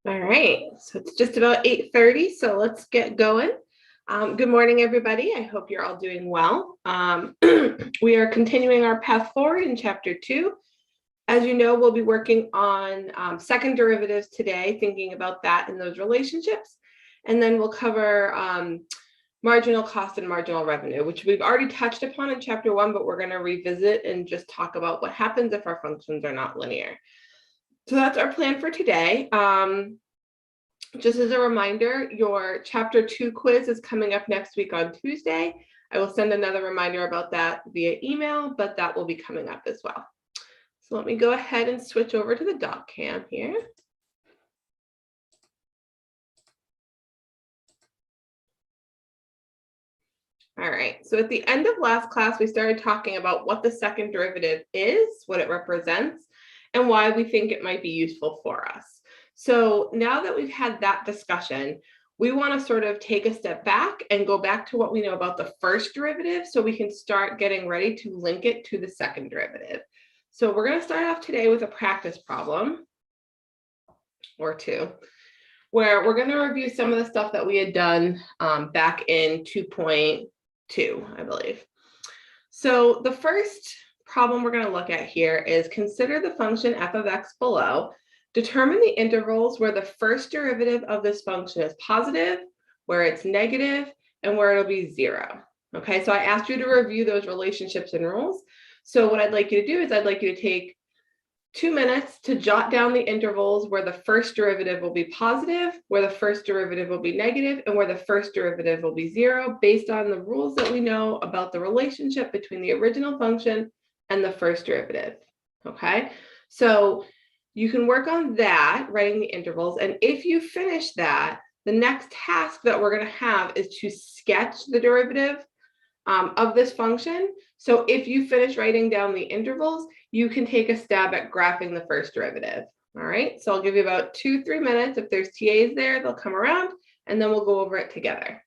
All right, so it's just about 8:30, so let's get going. Good morning, everybody. I hope you're all doing well. We are continuing our path forward in chapter 2. As you know, we'll be working on second derivatives today, thinking about that in those relationships. And then we'll cover marginal cost and marginal revenue, which we've already touched upon in chapter 1, but we're going to revisit and just talk about what happens if our functions are not linear. So that's our plan for today. Just as a reminder, your chapter 2 quiz is coming up next week on Tuesday. I will send another reminder about that via email, but that will be coming up as well. So let me go ahead and switch over to the doc cam here. All right, so at the end of last class, we started talking about what the second derivative is, what it represents, and why we think it might be useful for us. So now that we've had that discussion, we want to sort of take a step back and go back to what we know about the first derivative so we can start getting ready to link it to the second derivative. So we're going to start off today with a practice problem or two, where we're going to review some of the stuff that we had done back in 2.2, I believe. So the first problem we're going to look at here is consider the function f of x below. Determine the intervals where the first derivative of this function is positive, where it's negative, and where it'll be 0. Okay, so I asked you to review those relationships and rules. So what I'd like you to do is I'd like you to take 2 minutes to jot down the intervals where the first derivative will be positive, where the first derivative will be negative, and where the first derivative will be 0, based on the rules that we know about the relationship between the original function and the first derivative. Okay, so you can work on that, writing the intervals, and if you finish that, the next task that we're going to have is to sketch the derivative of this function. So if you finish writing down the intervals, you can take a stab at graphing the first derivative. All right, so I'll give you about 2-3 minutes. If there's TAs there, they'll come around, and then we'll go over it together.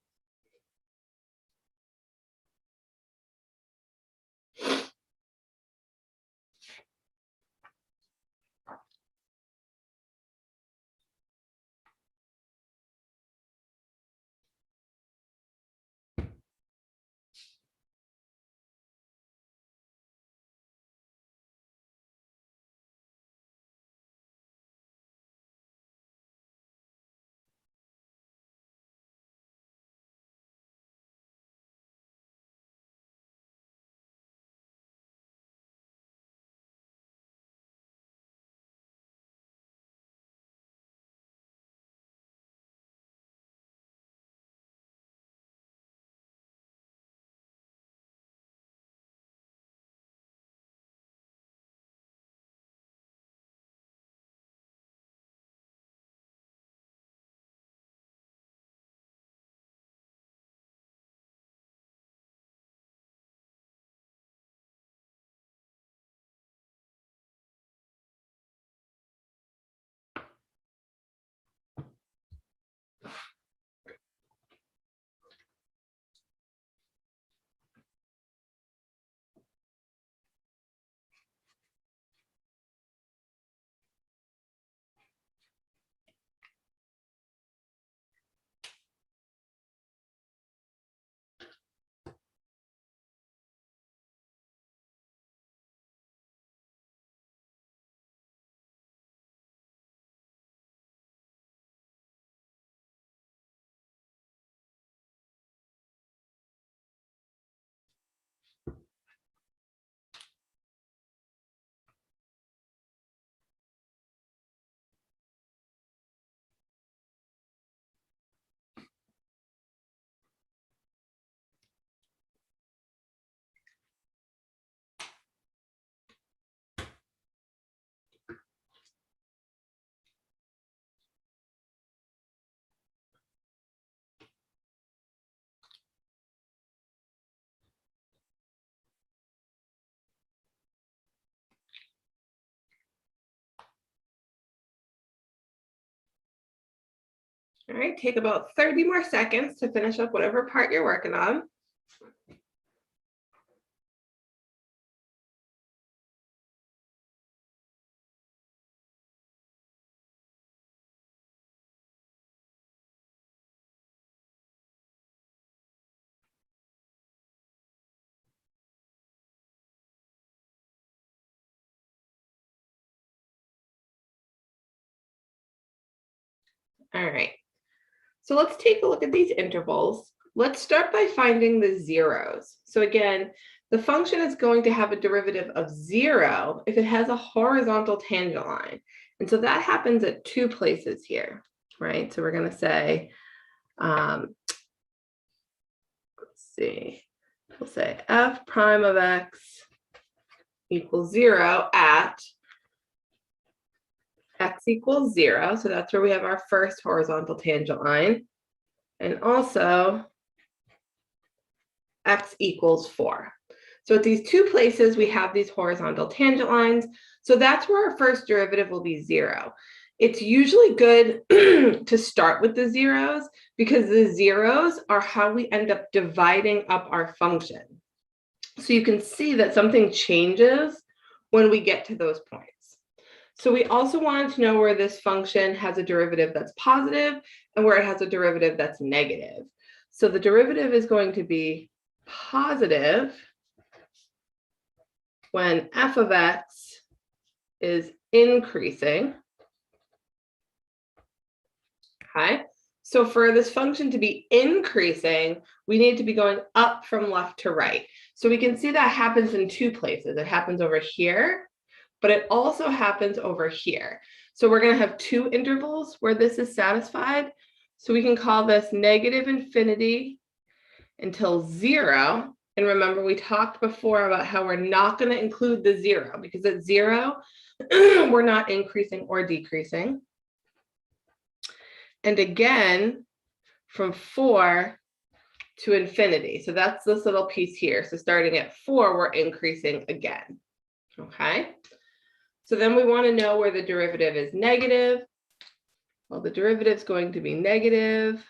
All right, take about 30 more seconds to finish up whatever part you're working on. All right, so let's take a look at these intervals. Let's start by finding the zeros. So again, the function is going to have a derivative of 0 if it has a horizontal tangent line. And so that happens at 2 places here, right? So we're going to say, let's see, we'll say f prime of x equals 0 at x equals 0. So that's where we have our first horizontal tangent line. And also x equals 4. So at these 2 places, we have these horizontal tangent lines. So that's where our first derivative will be 0. It's usually good to start with the zeros because the zeros are how we end up dividing up our function. So you can see that something changes when we get to those points. So we also wanted to know where this function has a derivative that's positive and where it has a derivative that's negative. So the derivative is going to be positive when f of x is increasing. Okay, so for this function to be increasing, we need to be going up from left to right. So we can see that happens in 2 places. It happens over here, but it also happens over here. So we're going to have 2 intervals where this is satisfied. So we can call this negative infinity until 0. And remember, we talked before about how we're not going to include the 0 because at 0, we're not increasing or decreasing. And again, from 4 to infinity. So that's this little piece here. So starting at 4, we're increasing again. Okay. So then we want to know where the derivative is negative. Well, the derivative is going to be negative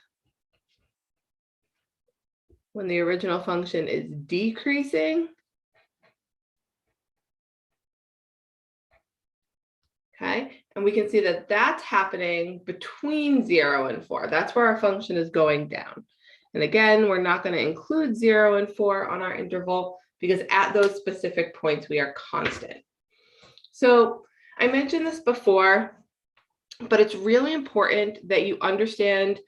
when the original function is decreasing. Okay, and we can see that that's happening between 0 and 4. That's where our function is going down. And again, we're not going to include 0 and 4 on our interval because at those specific points, we are constant. So I mentioned this before, but it's really important that you understand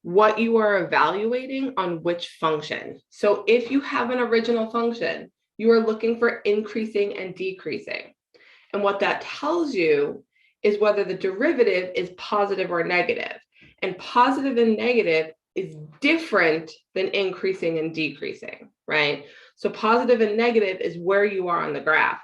what you are evaluating on which function. So if you have an original function, you are looking for increasing and decreasing. And what that tells you is whether the derivative is positive or negative. And positive and negative is different than increasing and decreasing, right? So positive and negative is where you are on the graph.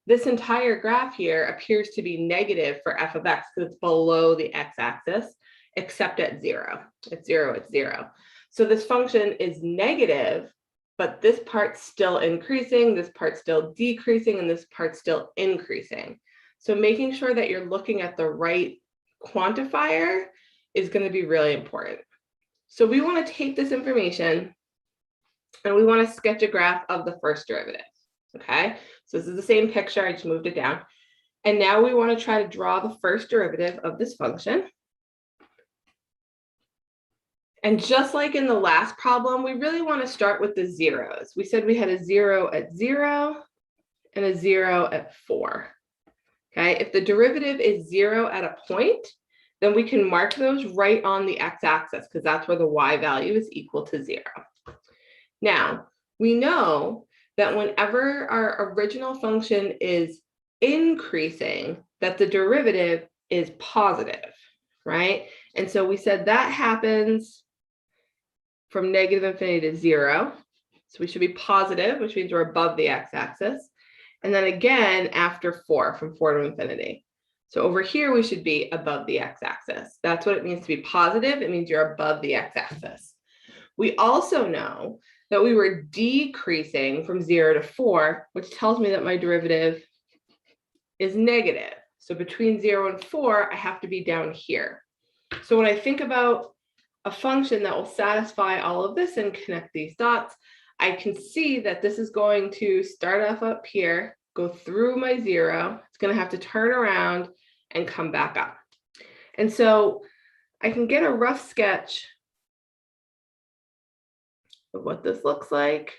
This entire graph here appears to be negative for f of x because it's below the x-axis, except at 0. At 0, it's 0. So this function is negative, but this part's still increasing, this part's still decreasing, and this part's still increasing. So making sure that you're looking at the right quantifier is going to be really important. So we want to take this information and we want to sketch a graph of the first derivative. Okay, so this is the same picture, I just moved it down. And now we want to try to draw the first derivative of this function. And just like in the last problem, we really want to start with the zeros. We said we had a 0 at 0 and a 0 at 4. Okay, if the derivative is 0 at a point, then we can mark those right on the x-axis because that's where the y value is equal to 0. Now, we know that whenever our original function is increasing, that the derivative is positive, right? And so we said that happens from negative infinity to 0. So we should be positive, which means we're above the x-axis. And then again, after 4, from 4 to infinity. So over here, we should be above the x-axis. That's what it means to be positive. It means you're above the x-axis. We also know that we were decreasing from 0 to 4, which tells me that my derivative is negative. So between 0 and 4, I have to be down here. So when I think about a function that will satisfy all of this and connect these dots, I can see that this is going to start off up here, go through my 0. It's going to have to turn around and come back up. And so I can get a rough sketch of what this looks like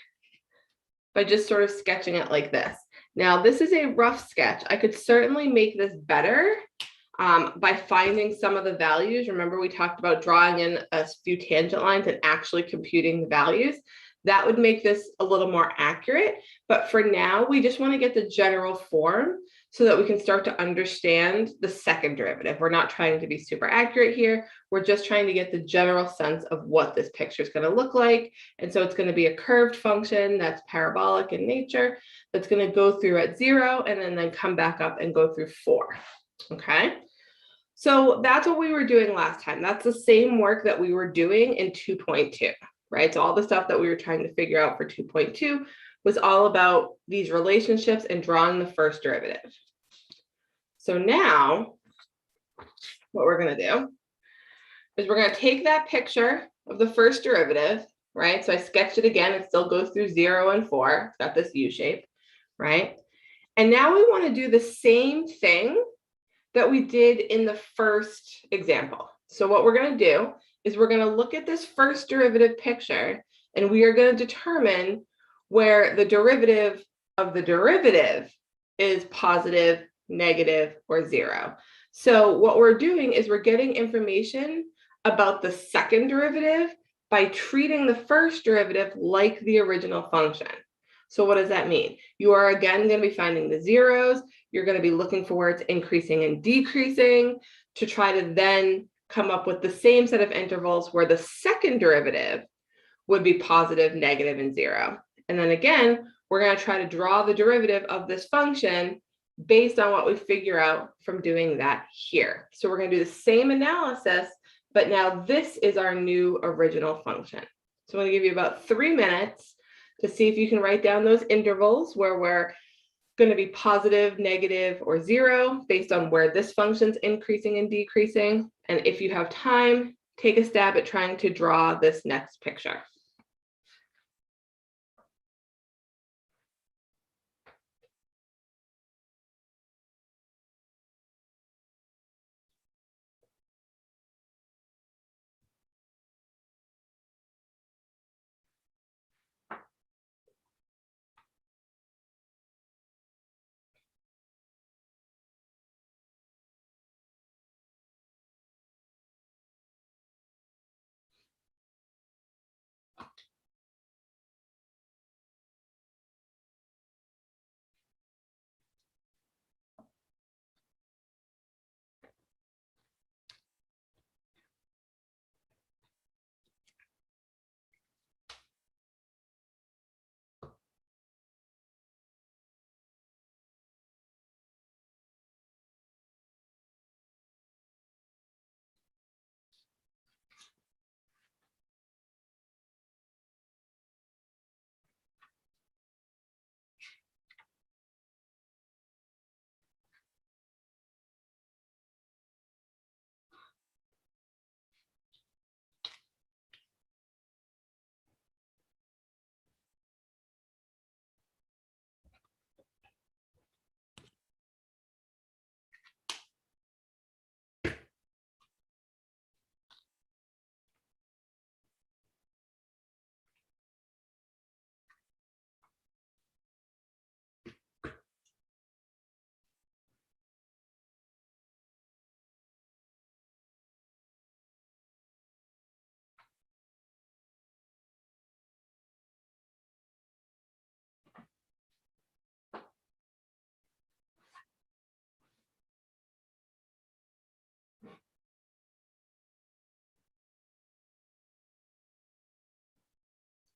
by just sort of sketching it like this. Now, this is a rough sketch. I could certainly make this better by finding some of the values. Remember, we talked about drawing in a few tangent lines and actually computing the values. That would make this a little more accurate. But for now, we just want to get the general form so that we can start to understand the second derivative. We're not trying to be super accurate here. We're just trying to get the general sense of what this picture is going to look like. And so it's going to be a curved function that's parabolic in nature, that's going to go through at 0 and then come back up and go through 4. Okay. So that's what we were doing last time. That's the same work that we were doing in 2.2, right? So all the stuff that we were trying to figure out for 2.2 was all about these relationships and drawing the first derivative. So now what we're going to do is we're going to take that picture of the first derivative, right? So I sketched it again. It still goes through 0 and 4. It's got this U shape, right? And now we want to do the same thing that we did in the first example. So what we're going to do is we're going to look at this first derivative picture, and we are going to determine where the derivative of the derivative is positive, negative, or 0. So what we're doing is we're getting information about the second derivative by treating the first derivative like the original function. So what does that mean? You are again going to be finding the zeros. You're going to be looking for where it's increasing and decreasing to try to then come up with the same set of intervals where the second derivative would be positive, negative, and 0. And then again, we're going to try to draw the derivative of this function based on what we figure out from doing that here. So we're going to do the same analysis, but now this is our new original function. So I'm going to give you about 3 minutes to see if you can write down those intervals where we're going to be positive, negative, or 0 based on where this function's increasing and decreasing. And if you have time, take a stab at trying to draw this next picture.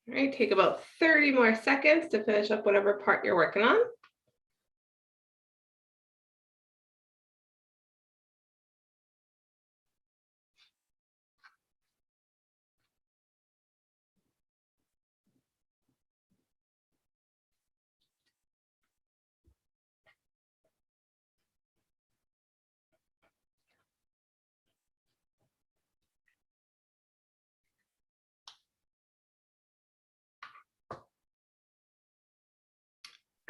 All right, take about 30 more seconds to finish up whatever part you're working on.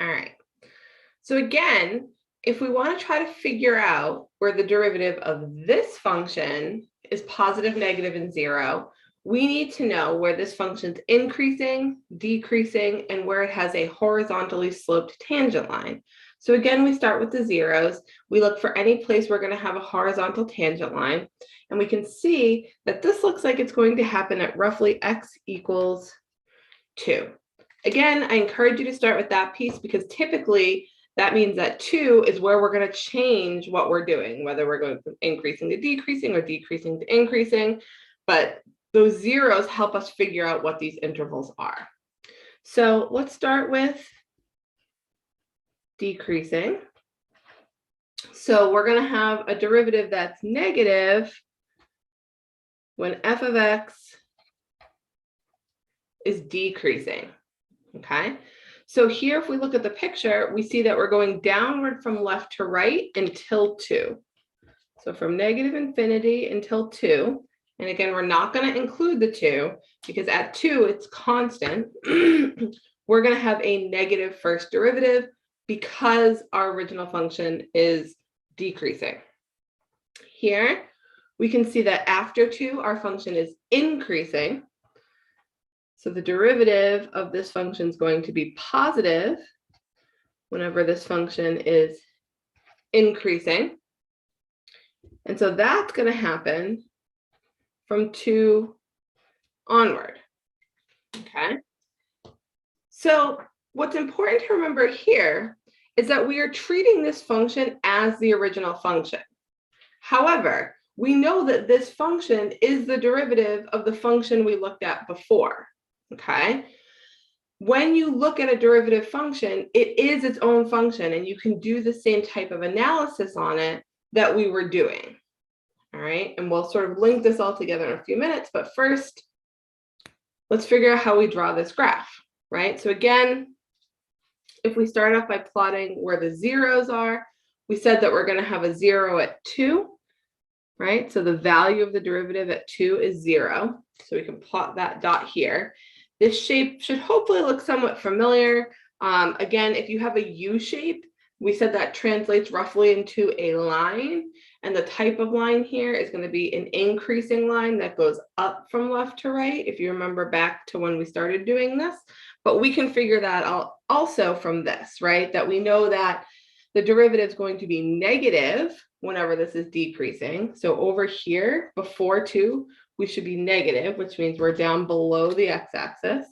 All right. So again, if we want to try to figure out where the derivative of this function is positive, negative, and 0, we need to know where this function's increasing, decreasing, and where it has a horizontally sloped tangent line. So again, we start with the zeros. We look for any place we're going to have a horizontal tangent line. And we can see that this looks like it's going to happen at roughly x equals 2. Again, I encourage you to start with that piece because typically that means that 2 is where we're going to change what we're doing, whether we're going from increasing to decreasing or decreasing to increasing. But those zeros help us figure out what these intervals are. So let's start with decreasing. So we're going to have a derivative that's negative when f of x is decreasing, okay? So here, if we look at the picture, we see that we're going downward from left to right until 2. So from negative infinity until 2. And again, we're not going to include the 2 because at 2, it's constant. We're going to have a negative first derivative because our original function is decreasing. Here, we can see that after 2, our function is increasing. So the derivative of this function is going to be positive whenever this function is increasing. And so that's going to happen from 2 onward, okay? So what's important to remember here is that we are treating this function as the original function. However, we know that this function is the derivative of the function we looked at before, okay? When you look at a derivative function, it is its own function, and you can do the same type of analysis on it that we were doing. All right, and we'll sort of link this all together in a few minutes, but first, let's figure out how we draw this graph, right? So again, if we start off by plotting where the zeros are, we said that we're going to have a 0 at 2, right? So the value of the derivative at 2 is 0. So we can plot that dot here. This shape should hopefully look somewhat familiar. Again, if you have a U shape, we said that translates roughly into a line. And the type of line here is going to be an increasing line that goes up from left to right, if you remember back to when we started doing this. But we can figure that out also from this, right? That we know that the derivative is going to be negative whenever this is decreasing. So over here, before 2, we should be negative, which means we're down below the x-axis.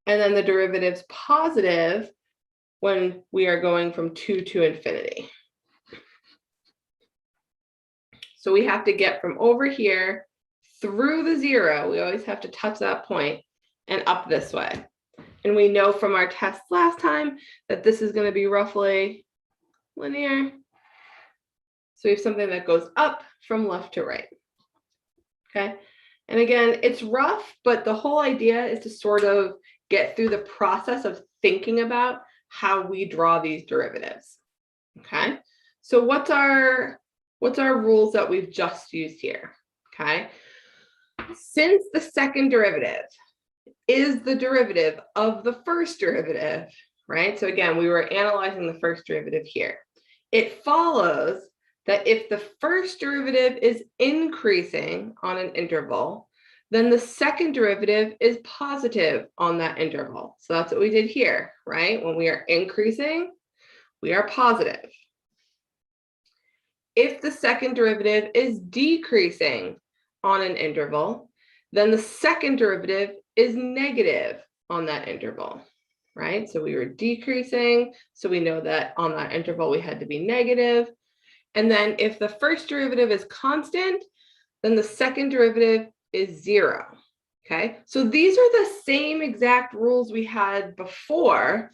And then the derivative's positive when we are going from 2 to infinity. So we have to get from over here through the 0. We always have to touch that point and up this way. And we know from our test last time that this is going to be roughly linear. So we have something that goes up from left to right. Okay. And again, it's rough, but the whole idea is to sort of get through the process of thinking about how we draw these derivatives. Okay. So what's our rules that we've just used here? Okay. Since the second derivative is the derivative of the first derivative, right? So again, we were analyzing the first derivative here. It follows that if the first derivative is increasing on an interval, then the second derivative is positive on that interval. So that's what we did here, right? When we are increasing, we are positive. If the second derivative is decreasing on an interval, then the second derivative is negative on that interval, right? So we were decreasing, so we know that on that interval we had to be negative. And then if the first derivative is constant, then the second derivative is 0. Okay, so these are the same exact rules we had before,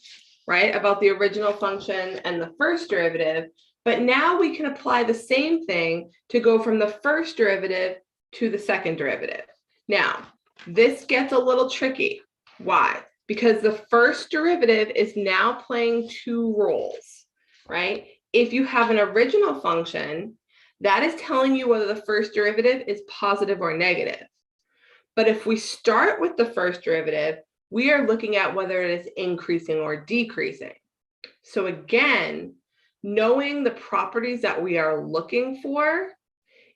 right, about the original function and the first derivative, but now we can apply the same thing to go from the first derivative to the second derivative. Now, this gets a little tricky. Why? Because the first derivative is now playing 2 roles, right? If you have an original function, that is telling you whether the first derivative is positive or negative. But if we start with the first derivative, we are looking at whether it is increasing or decreasing. So again, knowing the properties that we are looking for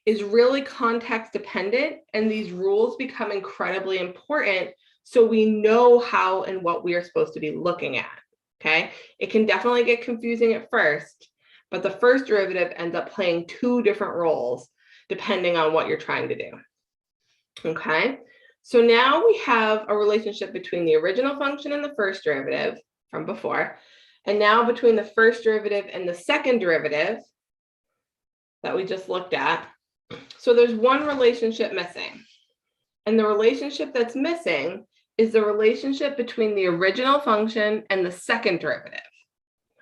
is really context dependent, and these rules become incredibly important so we know how and what we are supposed to be looking at, okay? It can definitely get confusing at first, but the first derivative ends up playing two different roles depending on what you're trying to do, okay? So now we have a relationship between the original function and the first derivative from before, and now between the first derivative and the second derivative that we just looked at. So there's one relationship missing, and the relationship that's missing is the relationship between the original function and the second derivative,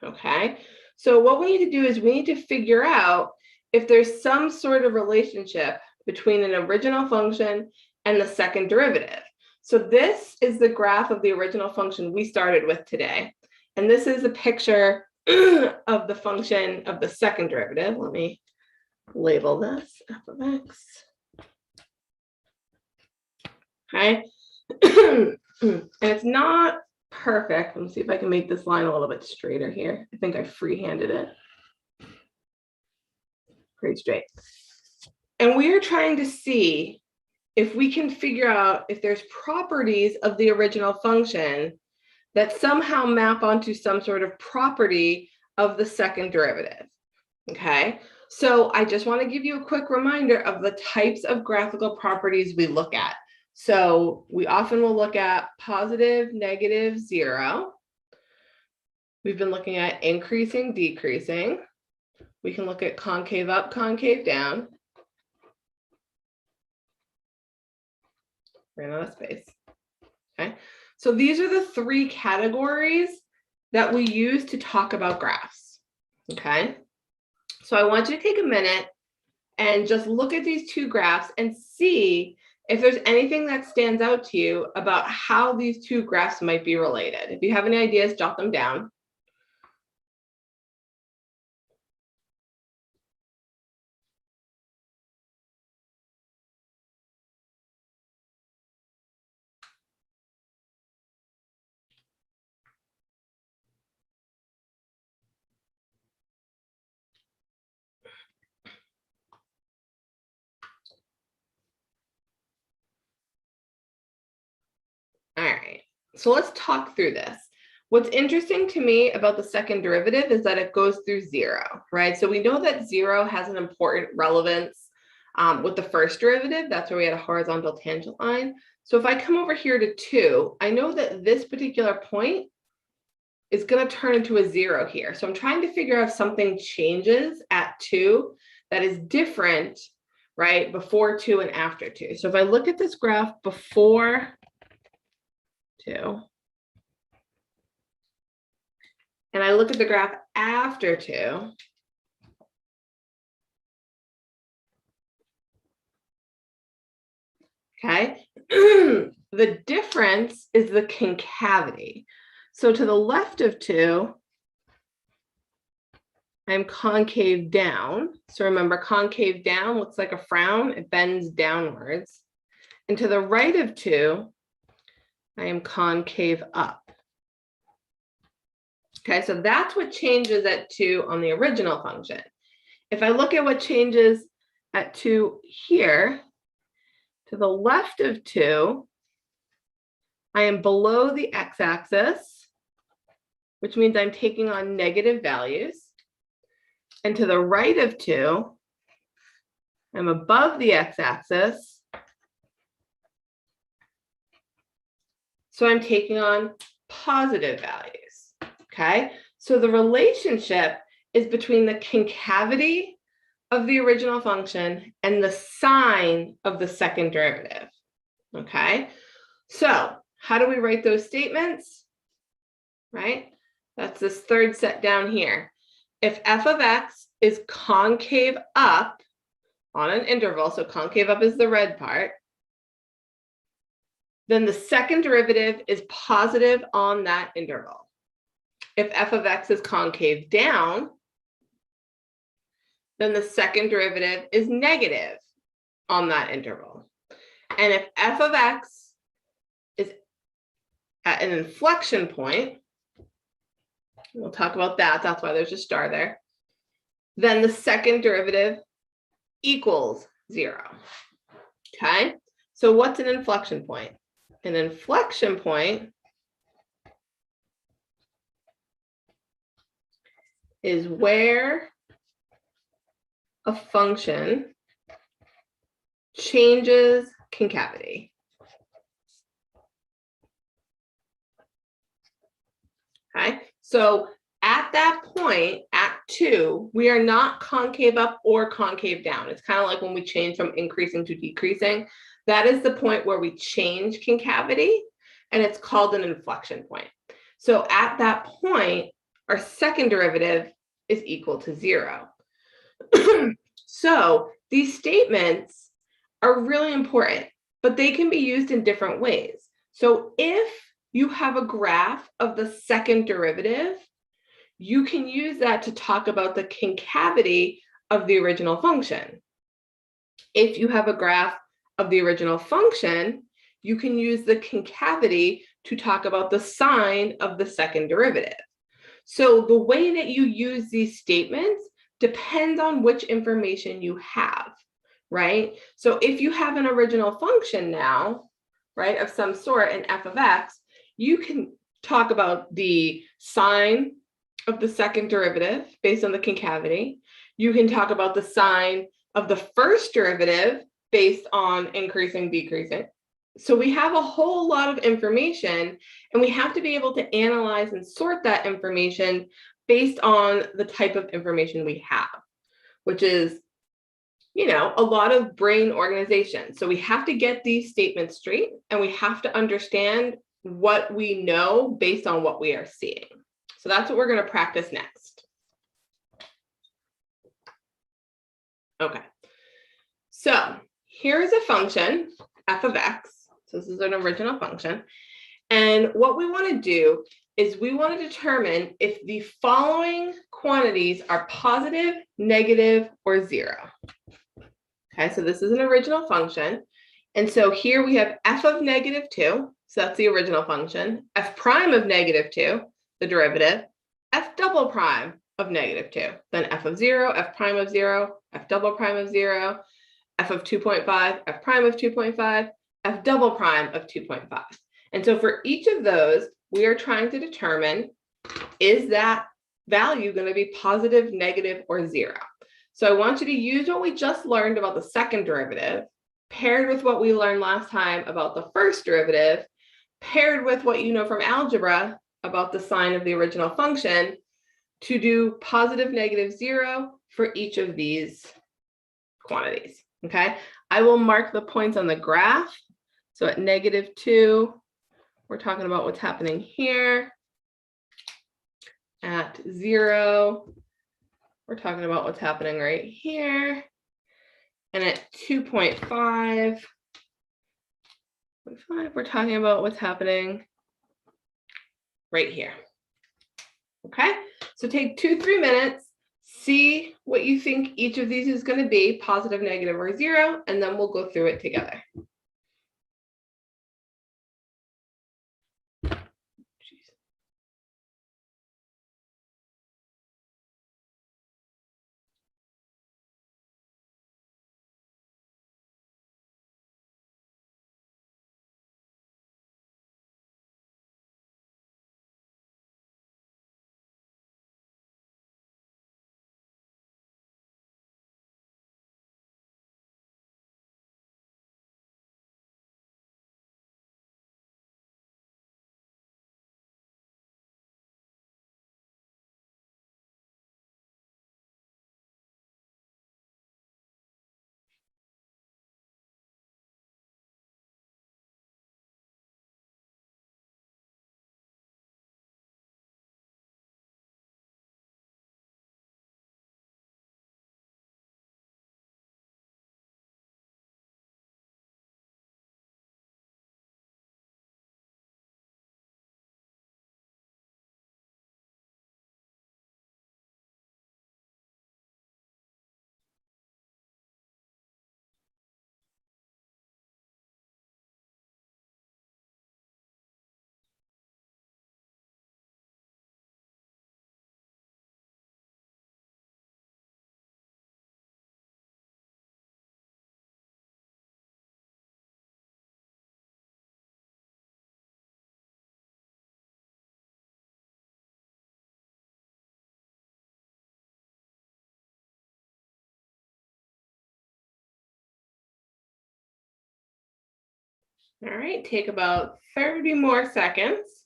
okay? So what we need to do is we need to figure out if there's some sort of relationship between an original function and the second derivative. So this is the graph of the original function we started with today. And this is a picture of the function of the second derivative. Let me label this f of x. Okay. And it's not perfect. Let me see if I can make this line a little bit straighter here. I think I freehanded it. Pretty straight. And we are trying to see if we can figure out if there's properties of the original function that somehow map onto some sort of property of the second derivative, okay? So I just want to give you a quick reminder of the types of graphical properties we look at. So we often will look at positive, negative, zero. We've been looking at increasing, decreasing. We can look at concave up, concave down. Ran out of space, okay? So these are the three categories that we use to talk about graphs, okay? So I want you to take a minute and just look at these two graphs and see if there's anything that stands out to you about how these two graphs might be related. If you have any ideas, jot them down. All right, so let's talk through this. What's interesting to me about the second derivative is that it goes through zero, right? So we know that zero has an important relevance with the first derivative. That's where we had a horizontal tangent line. So if I come over here to 2, I know that this particular point is going to turn into a 0 here. So I'm trying to figure out if something changes at 2 that is different, right, before 2 and after 2. So if I look at this graph before 2, and I look at the graph after 2, okay, the difference is the concavity. So to the left of 2, I'm concave down. So remember, concave down looks like a frown. It bends downwards. And to the right of 2, I am concave up. Okay, so that's what changes at 2 on the original function. If I look at what changes at 2 here, to the left of 2, I am below the x-axis, which means I'm taking on negative values. And to the right of 2, I'm above the x-axis. So I'm taking on positive values, okay? So the relationship is between the concavity of the original function and the sign of the second derivative, okay? So how do we write those statements, right? That's this third set down here. If f of x is concave up on an interval, so concave up is the red part, then the second derivative is positive on that interval. If f of x is concave down, then the second derivative is negative on that interval. And if f of x is at an inflection point, we'll talk about that, that's why there's a star there, then the second derivative equals 0. Okay, so what's an inflection point? An inflection point is where a function changes concavity. Okay, so at that point, at 2, we are not concave up or concave down. It's kind of like when we change from increasing to decreasing. That is the point where we change concavity, and it's called an inflection point. So at that point, our second derivative is equal to 0. So these statements are really important, but they can be used in different ways. So if you have a graph of the second derivative, you can use that to talk about the concavity of the original function. If you have a graph of the original function, you can use the concavity to talk about the sign of the second derivative. So the way that you use these statements depends on which information you have, right? So if you have an original function now, right, of some sort in f of x, you can talk about the sign of the second derivative based on the concavity. You can talk about the sign of the first derivative based on increasing, decreasing. So we have a whole lot of information, and we have to be able to analyze and sort that information based on the type of information we have, which is, you know, a lot of brain organization. So we have to get these statements straight, and we have to understand what we know based on what we are seeing. So that's what we're going to practice next. Okay. So here is a function, f of x. So this is an original function. And what we want to do is we want to determine if the following quantities are positive, negative, or 0. Okay, so this is an original function. And so here we have f of negative 2. So that's the original function. F prime of negative 2, the derivative. F double prime of negative 2. Then f of 0, f prime of 0, f double prime of 0, f of 2.5, f prime of 2.5, f double prime of 2.5. And so for each of those, we are trying to determine, is that value going to be positive, negative, or 0? So I want you to use what we just learned about the second derivative, paired with what we learned last time about the first derivative, paired with what you know from algebra about the sign of the original function, to do positive, negative, 0 for each of these quantities. Okay, I will mark the points on the graph. So at negative 2, we're talking about what's happening here. At 0, we're talking about what's happening right here. And at 2.5, we're talking about what's happening right here. Okay, so take 2-3 minutes, see what you think each of these is going to be, positive, negative, or 0, and then we'll go through it together. All right, take about 30 more seconds.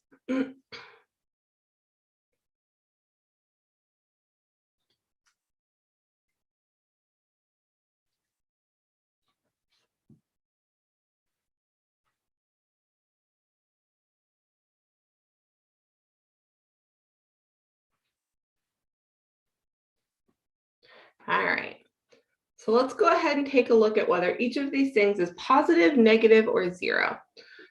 All right, so let's go ahead and take a look at whether each of these things is positive, negative, or zero.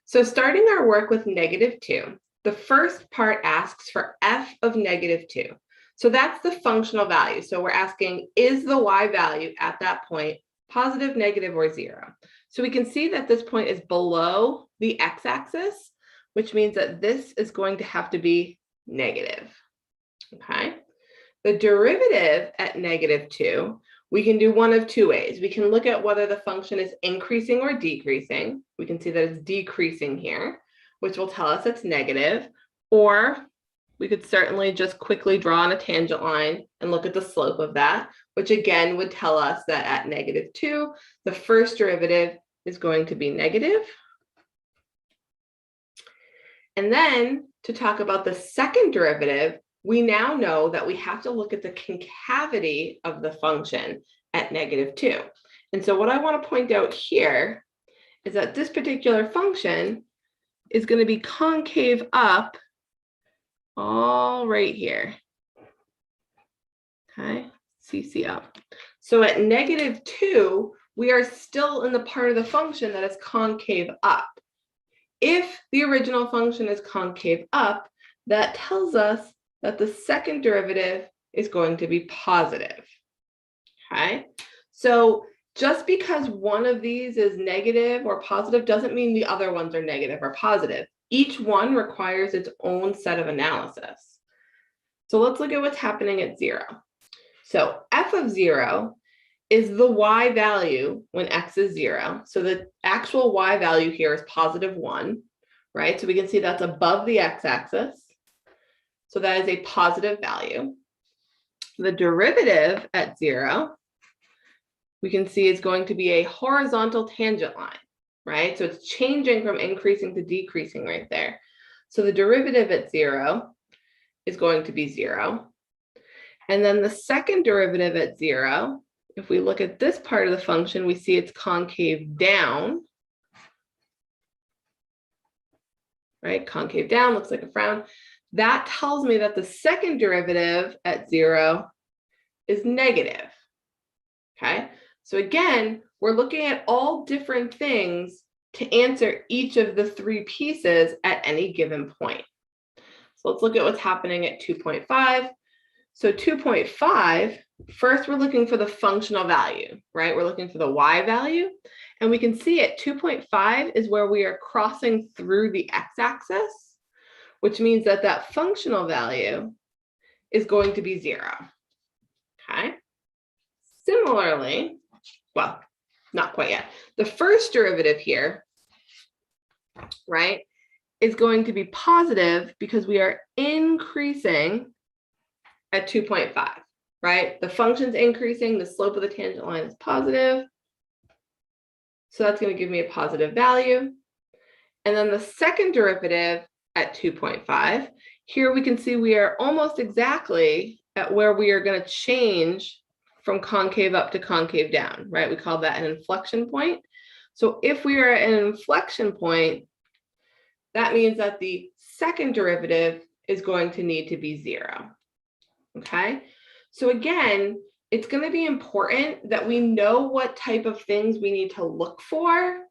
So starting our work with -2, the first part asks for f of -2. So that's the functional value. So we're asking, is the y value at that point positive, negative, or zero? So we can see that this point is below the x-axis, which means that this is going to have to be negative, okay? The derivative at -2, we can do one of two ways. We can look at whether the function is increasing or decreasing. We can see that it's decreasing here, which will tell us it's negative, or we could certainly just quickly draw on a tangent line and look at the slope of that, which again would tell us that at -2, the first derivative is going to be negative. And then to talk about the second derivative, we now know that we have to look at the concavity of the function at -2. And so what I want to point out here is that this particular function is going to be concave up all right here. Okay, CC up. So at -2, we are still in the part of the function that is concave up. If the original function is concave up, that tells us that the second derivative is going to be positive, okay? So just because one of these is negative or positive doesn't mean the other ones are negative or positive. Each one requires its own set of analysis. So let's look at what's happening at 0. So f of 0 is the y value when x is 0. So the actual y value here is +1, right? So we can see that's above the x-axis. So that is a positive value. The derivative at 0, we can see is going to be a horizontal tangent line, right? So it's changing from increasing to decreasing right there. So the derivative at 0 is going to be 0. And then the second derivative at 0, if we look at this part of the function, we see it's concave down, right? Concave down looks like a frown. That tells me that the second derivative at 0 is negative, okay? So again, we're looking at all different things to answer each of the three pieces at any given point. So let's look at what's happening at 2.5. So 2.5, first we're looking for the functional value, right? We're looking for the y value. And we can see at 2.5 is where we are crossing through the x-axis, which means that that functional value is going to be 0, okay? Similarly, well, not quite yet. The first derivative here, right, is going to be positive because we are increasing at 2.5, right? The function's increasing, the slope of the tangent line is positive. So that's going to give me a positive value. And then the second derivative at 2.5, here we can see we are almost exactly at where we are going to change from concave up to concave down, right? We call that an inflection point. So if we are at an inflection point, that means that the second derivative is going to need to be 0, okay? So again, it's going to be important that we know what type of things we need to look for,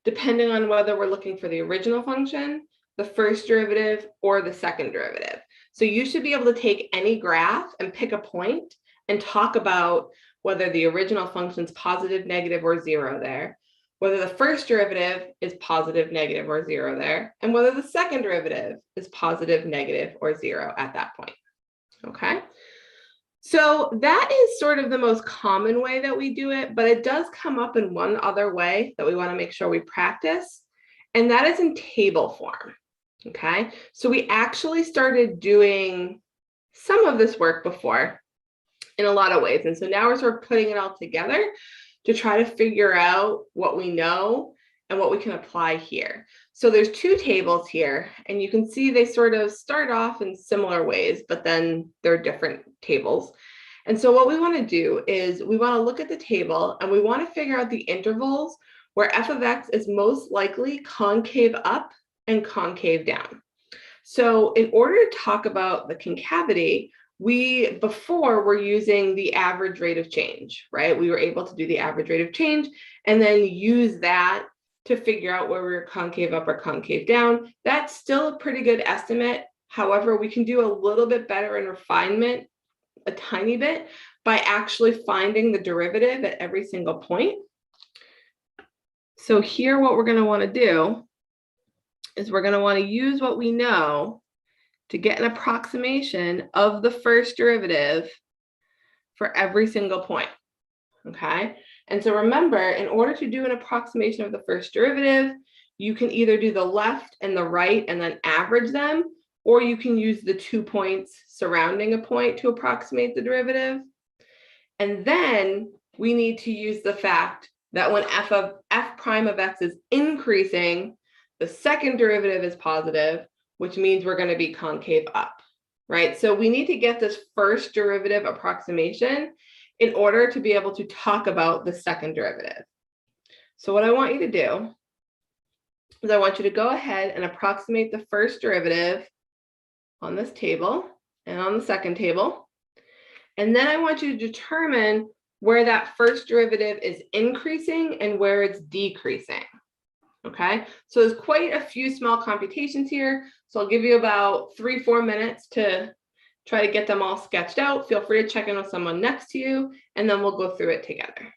depending on whether we're looking for the original function, the first derivative, or the second derivative. So you should be able to take any graph and pick a point and talk about whether the original function is positive, negative, or 0 there, whether the first derivative is positive, negative, or 0 there, and whether the second derivative is positive, negative, or 0 at that point, okay? So that is sort of the most common way that we do it, but it does come up in one other way that we want to make sure we practice, and that is in table form, okay? So we actually started doing some of this work before in a lot of ways, and so now we're sort of putting it all together to try to figure out what we know and what we can apply here. So there's two tables here, and you can see they sort of start off in similar ways, but then they're different tables. And so what we want to do is we want to look at the table and we want to figure out the intervals where f of x is most likely concave up and concave down. So in order to talk about the concavity, we before were using the average rate of change, right? We were able to do the average rate of change and then use that to figure out where we were concave up or concave down. That's still a pretty good estimate. However, we can do a little bit better in refinement, a tiny bit, by actually finding the derivative at every single point. So here, what we're going to want to do is we're going to want to use what we know to get an approximation of the first derivative for every single point, okay? And so remember, in order to do an approximation of the first derivative, you can either do the left and the right and then average them, or you can use the 2 points surrounding a point to approximate the derivative. And then we need to use the fact that when f prime of x is increasing, the second derivative is positive, which means we're going to be concave up, right? So we need to get this first derivative approximation in order to be able to talk about the second derivative. So what I want you to do is I want you to go ahead and approximate the first derivative on this table and on the second table. And then I want you to determine where that first derivative is increasing and where it's decreasing. Okay, so there's quite a few small computations here. So I'll give you about 3-4 minutes to try to get them all sketched out. Feel free to check in with someone next to you, and then we'll go through it together.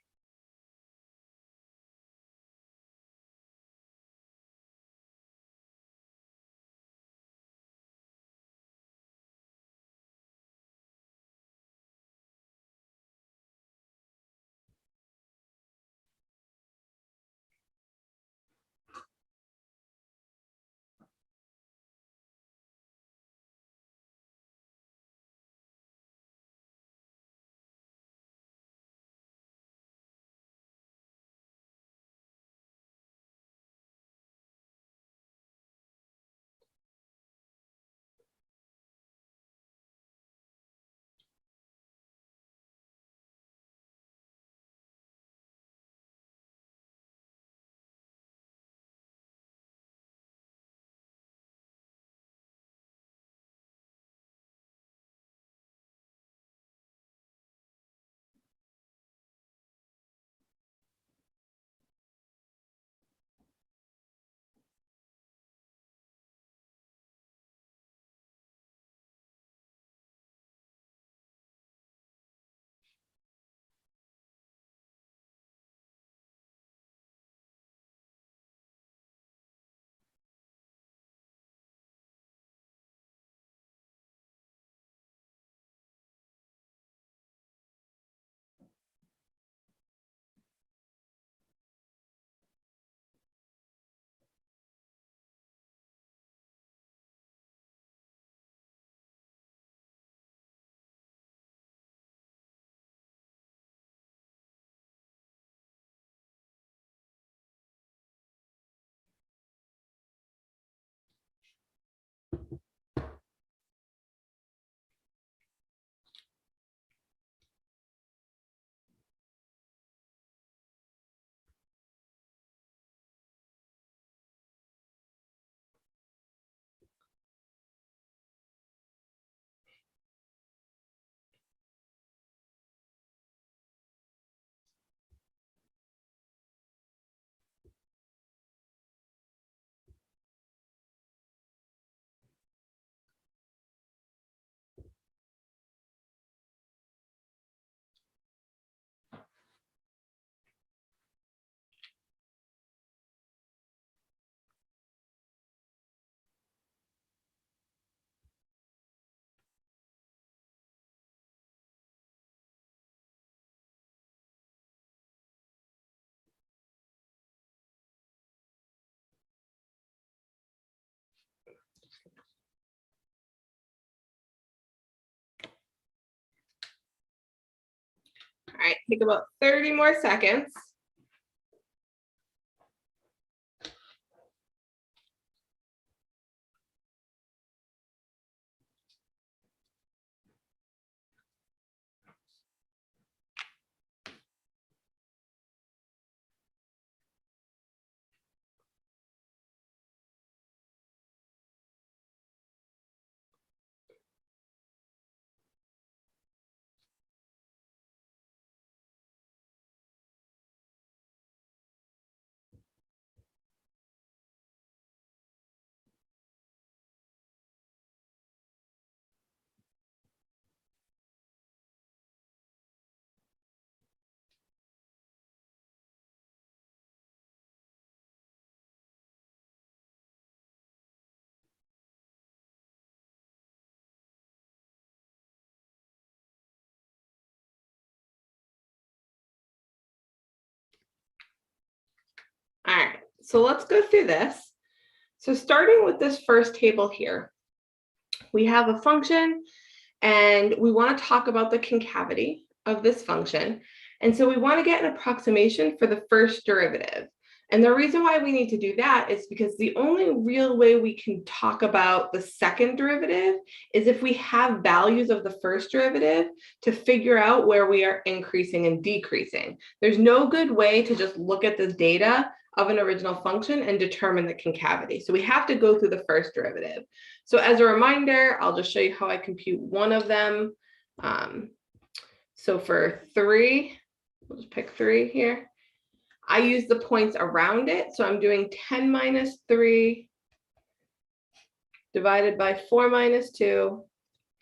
All right, take about 30 more seconds. so let's go through this. So starting with this first table here, we have a function and we want to talk about the concavity of this function. And so we want to get an approximation for the first derivative. And the reason why we need to do that is because the only real way we can talk about the second derivative is if we have values of the first derivative to figure out where we are increasing and decreasing. There's no good way to just look at the data of an original function and determine the concavity. So we have to go through the first derivative. So as a reminder, I'll just show you how I compute one of them. So for 3, we'll just pick 3 here. I use the points around it. So I'm doing 10 minus 3 divided by 4 minus 2,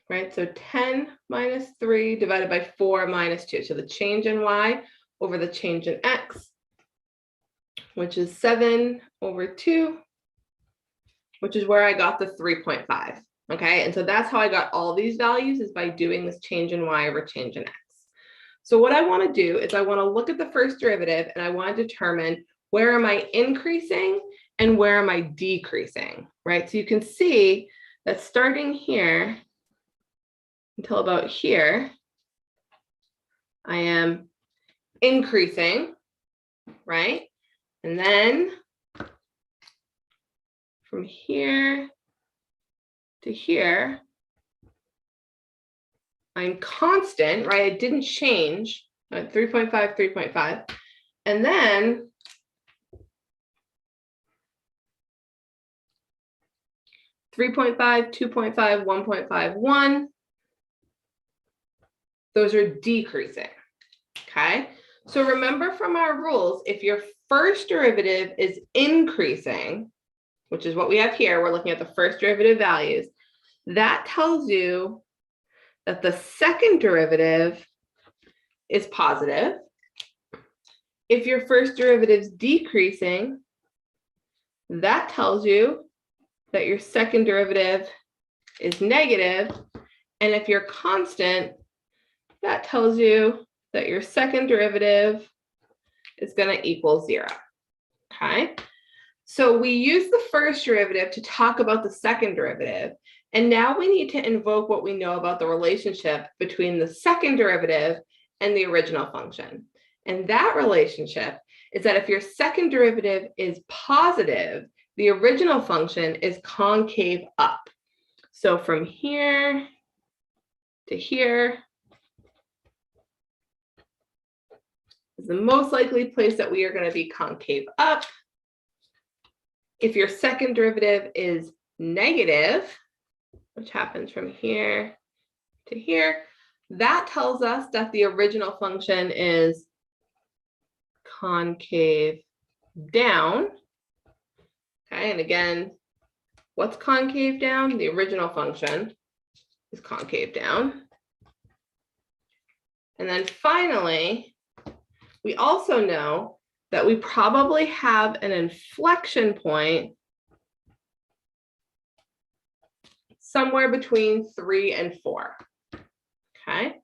right? So 10 minus 3 divided by 4 minus 2. So the change in y over the change in x, which is 7 over 2, which is where I got the 3.5. Okay, and so that's how I got all these values, is by doing this change in y over change in x. So what I want to do is I want to look at the first derivative and I want to determine where am I increasing and where am I decreasing, right? So you can see that starting here until about here, I am increasing, right? And then from here to here, I'm constant, right? It didn't change, 3.5, 3.5. And then three 2.5, 1.5, 1. Those are decreasing, okay? So remember from our rules, if your first derivative is increasing, which is what we have here, we're looking at the first derivative values, that tells you that the second derivative is positive. If your first derivative is decreasing, that tells you that your second derivative is negative. And if you're constant, that tells you that your second derivative is going to equal 0. Okay? So we use the first derivative to talk about the second derivative. And now we need to invoke what we know about the relationship between the second derivative and the original function. And that relationship is that if your second derivative is positive, the original function is concave up. So from here to here is the most likely place that we are going to be concave up. If your second derivative is negative, which happens from here to here, that tells us that the original function is concave down. Okay, and again, what's concave down? The original function is concave down. And then finally, we also know that we probably have an inflection point somewhere between 3 and 4. Okay.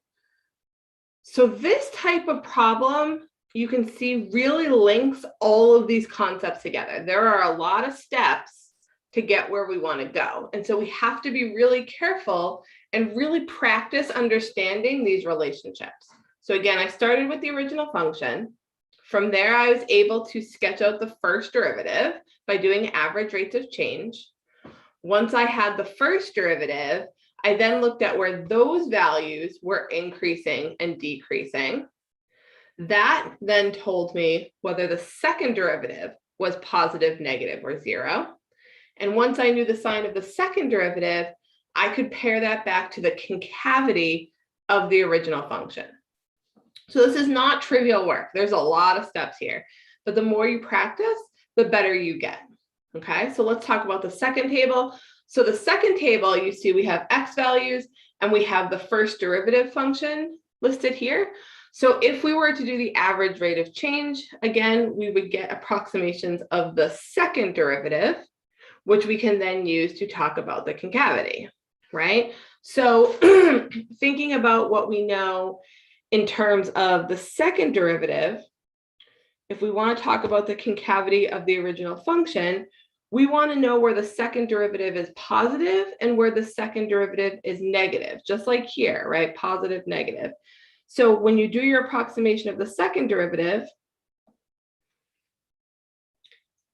So this type of problem, you can see, really links all of these concepts together. There are a lot of steps to get where we want to go. And so we have to be really careful and really practice understanding these relationships. So again, I started with the original function. From there, I was able to sketch out the first derivative by doing average rates of change. Once I had the first derivative, I then looked at where those values were increasing and decreasing. That then told me whether the second derivative was positive, negative, or 0. And once I knew the sign of the second derivative, I could pair that back to the concavity of the original function. So this is not trivial work. There's a lot of steps here, but the more you practice, the better you get. Okay, so let's talk about the second table. So the second table, you see we have x values and we have the first derivative function listed here. So if we were to do the average rate of change, again, we would get approximations of the second derivative, which we can then use to talk about the concavity, right? So thinking about what we know in terms of the second derivative, if we want to talk about the concavity of the original function, we want to know where the second derivative is positive and where the second derivative is negative, just like here, right? Positive, negative. So when you do your approximation of the second derivative,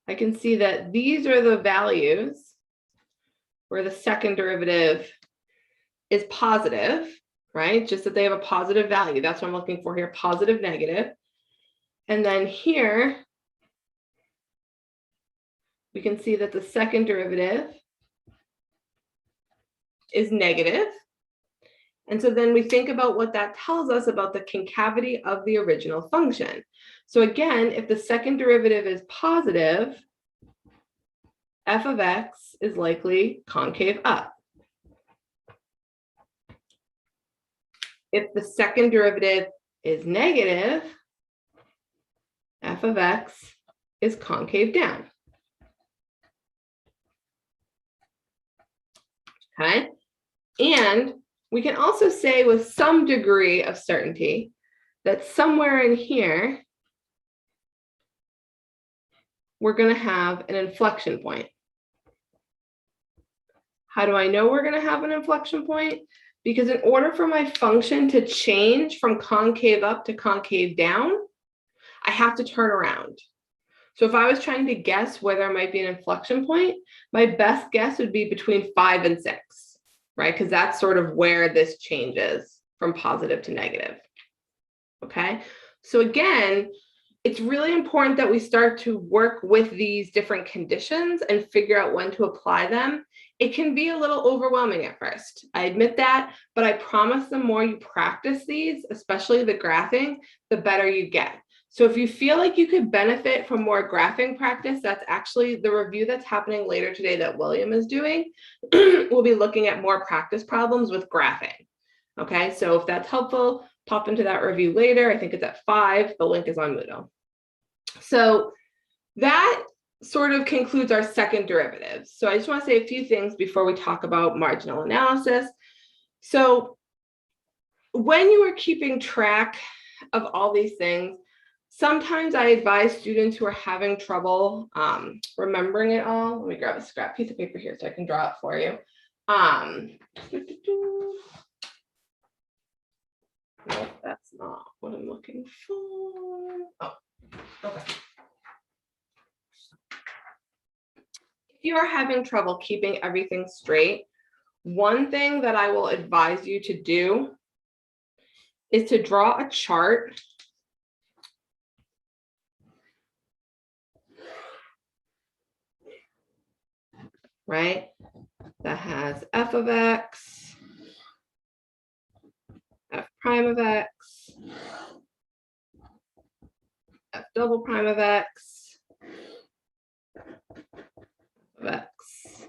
I can see that these are the values where the second derivative is positive, right? Just that they have a positive value. That's what I'm looking for here, positive, negative. And then here, we can see that the second derivative is negative. And so then we think about what that tells us about the concavity of the original function. So again, if the second derivative is positive, f of x is likely concave up. If the second derivative is negative, f of x is concave down. Okay, and we can also say with some degree of certainty that somewhere in here, we're going to have an inflection point. How do I know we're going to have an inflection point? Because in order for my function to change from concave up to concave down, I have to turn around. So if I was trying to guess where there might be an inflection point, my best guess would be between 5 and 6, right? Because that's sort of where this changes from positive to negative. Okay, so again, it's really important that we start to work with these different conditions and figure out when to apply them. It can be a little overwhelming at first. I admit that, but I promise the more you practice these, especially the graphing, the better you get. So if you feel like you could benefit from more graphing practice, that's actually the review that's happening later today that William is doing. We'll be looking at more practice problems with graphing. Okay, so if that's helpful, pop into that review later. I think it's at 5. The link is on Moodle. So that sort of concludes our second derivative. So I just want to say a few things before we talk about marginal analysis. So when you are keeping track of all these things, sometimes I advise students who are having trouble remembering it all. Let me grab a scrap piece of paper here so I can draw it for you. Nope, that's not what I'm looking for. Oh, okay. If you are having trouble keeping everything straight, one thing that I will advise you to do is to draw a chart right? That has f of x, f prime of x, f double prime of x, of x,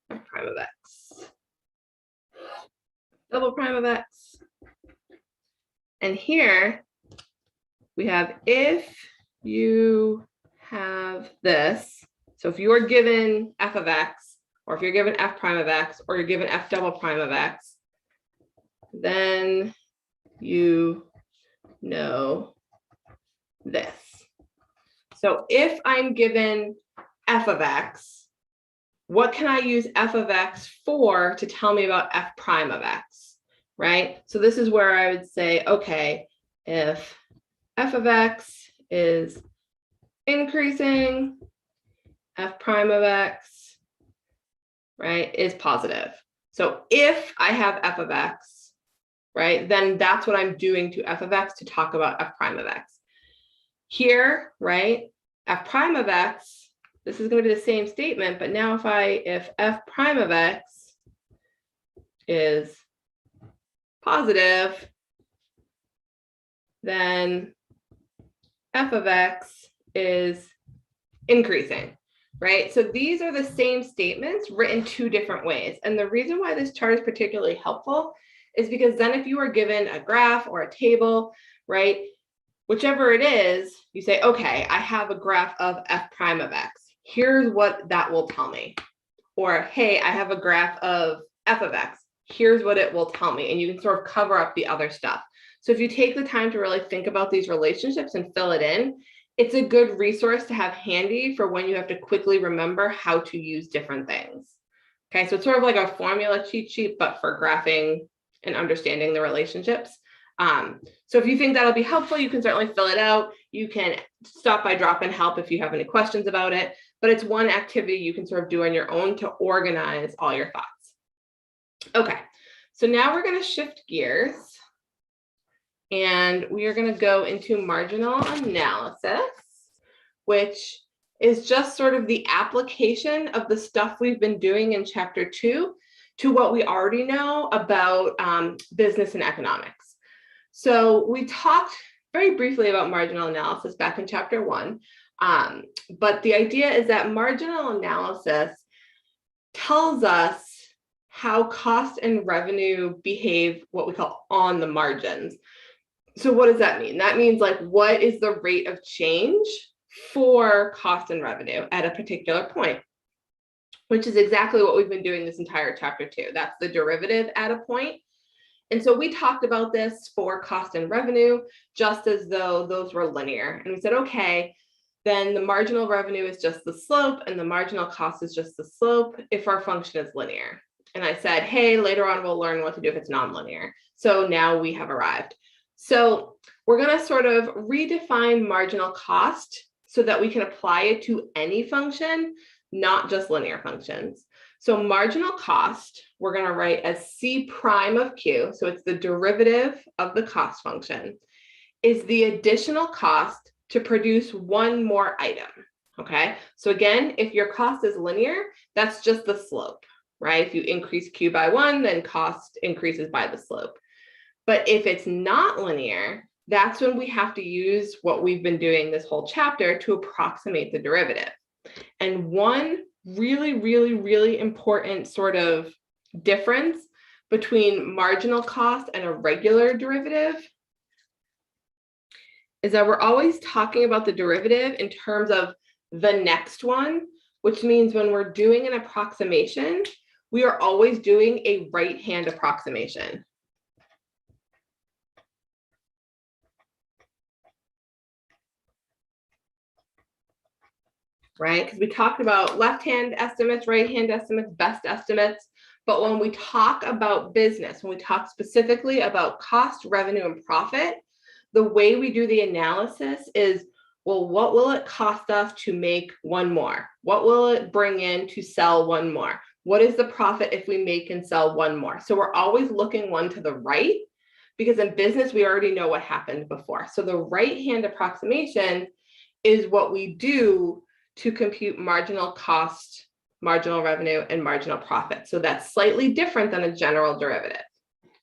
f prime of x, double prime of x. And here we have if you have this, so if you're given f of x, or if you're given f prime of x, or you're given f double prime of x, then you know this. So if I'm given f of x, what can I use f of x for to tell me about f prime of x, right? So this is where I would say, okay, if f of x is increasing, f prime of x, right, is positive. So if I have f of x, right, then that's what I'm doing to f of x to talk about f prime of x. Here, right, f prime of x, this is going to be the same statement, but now if f prime of x is positive, then f of x is increasing. Right? So these are the same statements written two different ways. And the reason why this chart is particularly helpful is because then if you are given a graph or a table, right, whichever it is, you say, okay, I have a graph of f prime of x. Here's what that will tell me. Or, hey, I have a graph of f of x. Here's what it will tell me. And you can sort of cover up the other stuff. So if you take the time to really think about these relationships and fill it in, it's a good resource to have handy for when you have to quickly remember how to use different things. Okay, so it's sort of like a formula cheat sheet, but for graphing and understanding the relationships. So if you think that'll be helpful, you can certainly fill it out. You can stop by Drop In Help if you have any questions about it, but it's one activity you can sort of do on your own to organize all your thoughts. Okay, so now we're going to shift gears and we are going to go into marginal analysis, which is just sort of the application of the stuff we've been doing in chapter 2 to what we already know about business and economics. So we talked very briefly about marginal analysis back in chapter 1, but the idea is that marginal analysis tells us how cost and revenue behave what we call on the margins. So what does that mean? That means like, what is the rate of change for cost and revenue at a particular point, which is exactly what we've been doing this entire chapter 2. That's the derivative at a point. And so we talked about this for cost and revenue, just as though those were linear. And we said, okay, then the marginal revenue is just the slope and the marginal cost is just the slope if our function is linear. And I said, hey, later on, we'll learn what to do if it's nonlinear. So now we have arrived. So we're going to sort of redefine marginal cost so that we can apply it to any function, not just linear functions. So marginal cost, we're going to write as C prime of Q, so it's the derivative of the cost function, is the additional cost to produce one more item, okay? So again, if your cost is linear, that's just the slope, right? If you increase Q by 1, then cost increases by the slope. But if it's not linear, that's when we have to use what we've been doing this whole chapter to approximate the derivative. And one really important sort of difference between marginal cost and a regular derivative is that we're always talking about the derivative in terms of the next one, which means when we're doing an approximation, we are always doing a right-hand approximation. Right? Because we talked about left-hand estimates, right-hand estimates, best estimates. But when we talk about business, when we talk specifically about cost, revenue, and profit, the way we do the analysis is, well, what will it cost us to make one more? What will it bring in to sell one more? What is the profit if we make and sell one more? So we're always looking one to the right, because in business, we already know what happened before. So the right-hand approximation is what we do to compute marginal cost, marginal revenue, and marginal profit. So that's slightly different than a general derivative,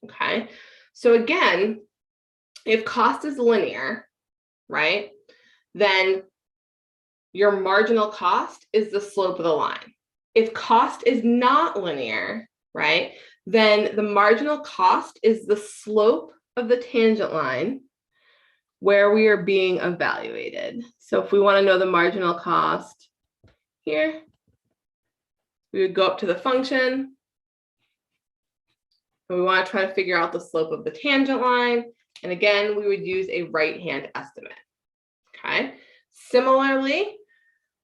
okay? So again, if cost is linear, right, then your marginal cost is the slope of the line. If cost is not linear, right, then the marginal cost is the slope of the tangent line where we are being evaluated. So if we want to know the marginal cost here, we would go up to the function. And we want to try to figure out the slope of the tangent line. And again, we would use a right-hand estimate. Okay. Similarly,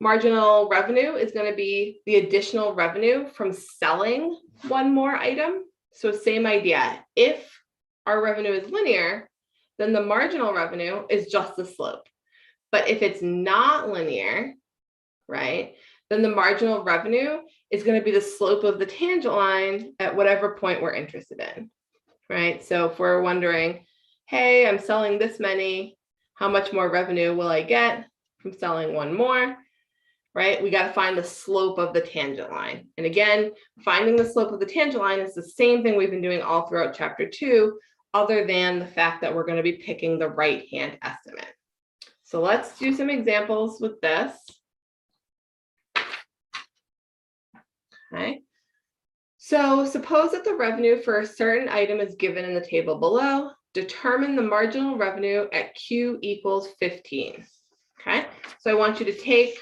marginal revenue is going to be the additional revenue from selling one more item. So same idea. If our revenue is linear, then the marginal revenue is just the slope. But if it's not linear, right, then the marginal revenue is going to be the slope of the tangent line at whatever point we're interested in, right? So if we're wondering, hey, I'm selling this many, how much more revenue will I get from selling one more, right? We got to find the slope of the tangent line. And again, finding the slope of the tangent line is the same thing we've been doing all throughout chapter 2, other than the fact that we're going to be picking the right-hand estimate. So let's do some examples with this. Okay. So suppose that the revenue for a certain item is given in the table below. Determine the marginal revenue at Q equals 15. Okay. So I want you to take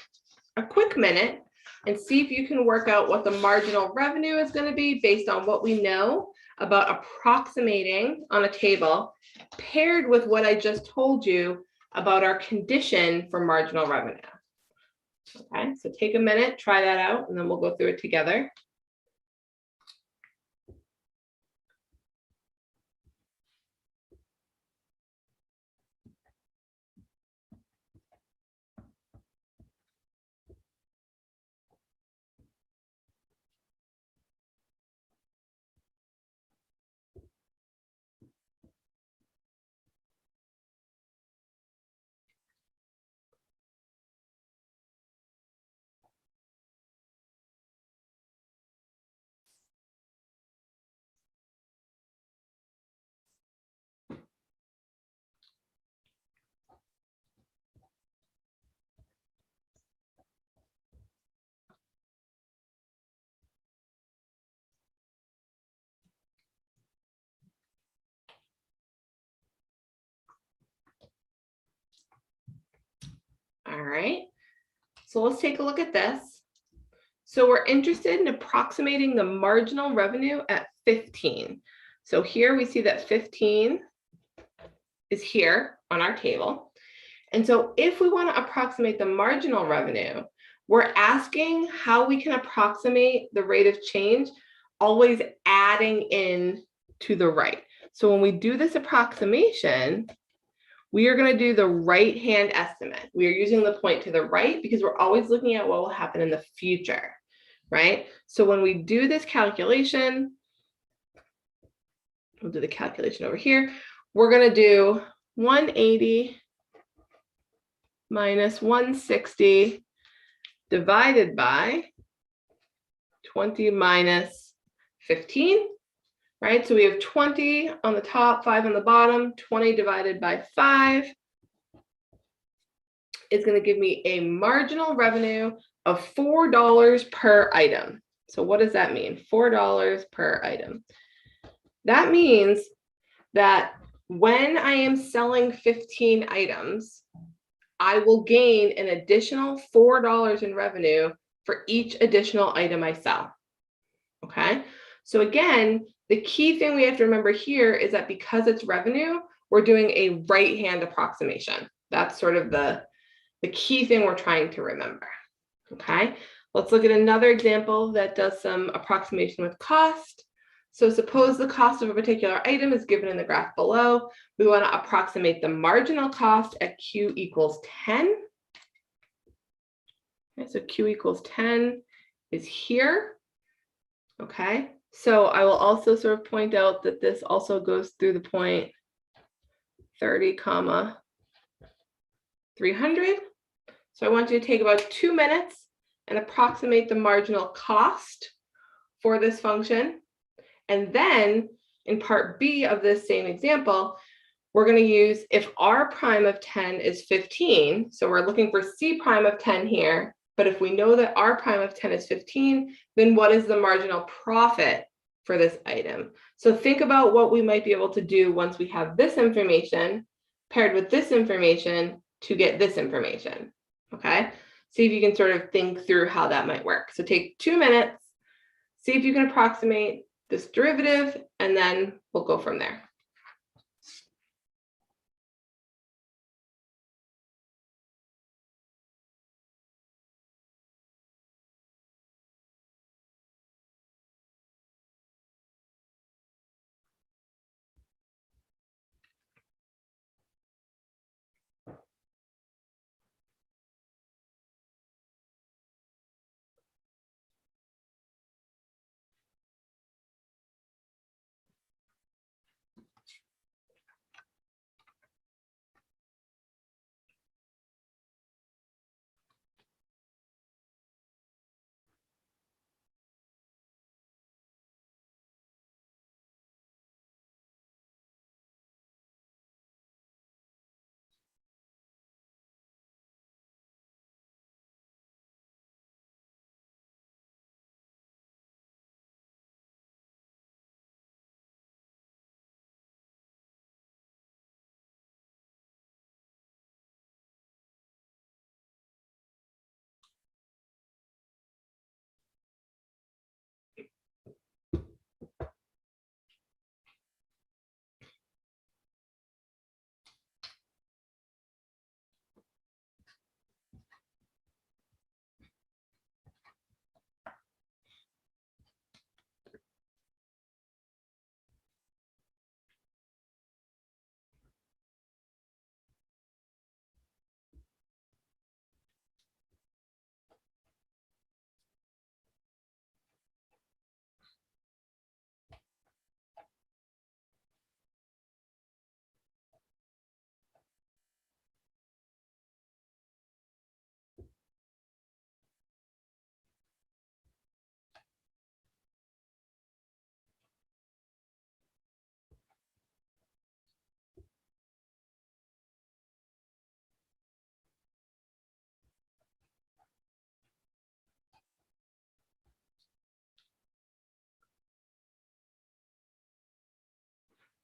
a quick minute and see if you can work out what the marginal revenue is going to be based on what we know about approximating on a table, paired with what I just told you about our condition for marginal revenue. Okay, so take a minute, try that out, and then we'll go through it together. All right, so let's take a look at this. So we're interested in approximating the marginal revenue at 15. So here we see that 15 is here on our table. And so if we want to approximate the marginal revenue, we're asking how we can approximate the rate of change, always adding in to the right. So when we do this approximation, we are going to do the right-hand estimate. We are using the point to the right because we're always looking at what will happen in the future, right? So when we do this calculation, we'll do the calculation over here. We're going to do 180 minus 160 divided by 20 minus 15, right? So we have 20 on the top, 5 on the bottom. 20 divided by 5 is going to give me a marginal revenue of $4 per item. So what does that mean? $4 per item. That means that when I am selling 15 items, I will gain an additional $4 in revenue for each additional item I sell. Okay, so again, the key thing we have to remember here is that because it's revenue, we're doing a right-hand approximation. That's sort of the key thing we're trying to remember. Okay, let's look at another example that does some approximation with cost. So suppose the cost of a particular item is given in the graph below. We want to approximate the marginal cost at Q equals 10. Okay, so Q equals 10 is here. Okay, so I will also sort of point out that this also goes through the point 30 comma 300. So I want you to take about 2 minutes and approximate the marginal cost for this function. And then in part B of this same example, we're going to use if R prime of 10 is 15. So we're looking for C prime of 10 here. But if we know that R prime of 10 is 15, then what is the marginal profit for this item? So think about what we might be able to do once we have this information paired with this information to get this information. Okay, see if you can sort of think through how that might work. So take 2 minutes, see if you can approximate this derivative, and then we'll go from there.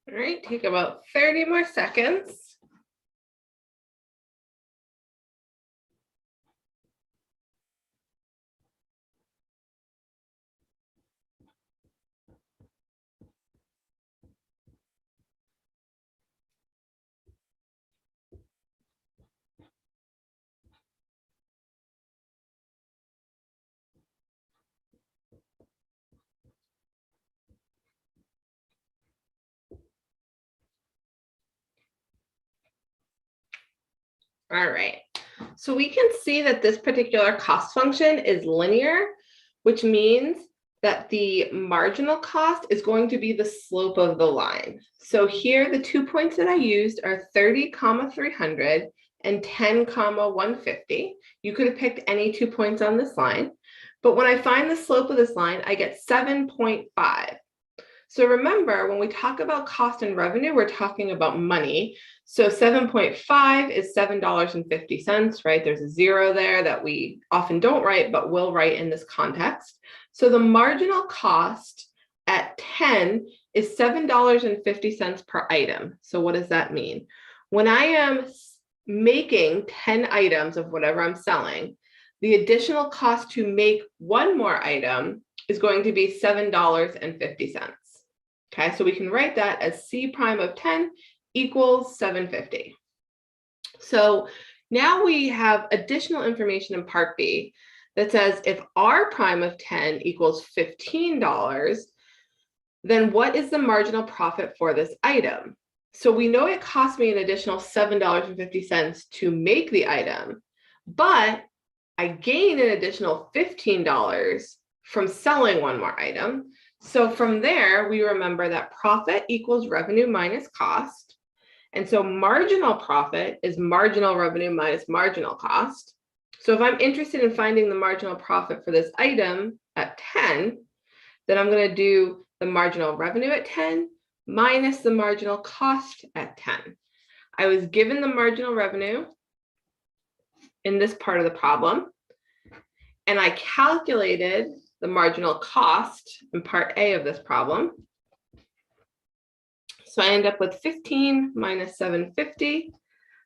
All right, take about 30 more seconds. All right, so we can see that this particular cost function is linear, which means that the marginal cost is going to be the slope of the line. So here, the 2 points that I used are 30, 300 and 10, 150. You could have picked any 2 points on this line, but when I find the slope of this line, I get 7.5. So remember, when we talk about cost and revenue, we're talking about money. So 7.5 is $7.50, right? There's a zero there that we often don't write, but will write in this context. So the marginal cost at 10 is $7.50 per item. So what does that mean? When I am making 10 items of whatever I'm selling, the additional cost to make one more item is going to be $7.50. Okay, so we can write that as C prime of 10 equals 750. So now we have additional information in part B that says if R prime of 10 equals $15, then what is the marginal profit for this item? So we know it cost me an additional $7.50 to make the item, but I gain an additional $15 from selling one more item. So from there, we remember that profit equals revenue minus cost. And so marginal profit is marginal revenue minus marginal cost. So if I'm interested in finding the marginal profit for this item at 10, then I'm going to do the marginal revenue at 10 minus the marginal cost at 10. I was given the marginal revenue in this part of the problem, and I calculated the marginal cost in part A of this problem. So I end up with 15 minus 750.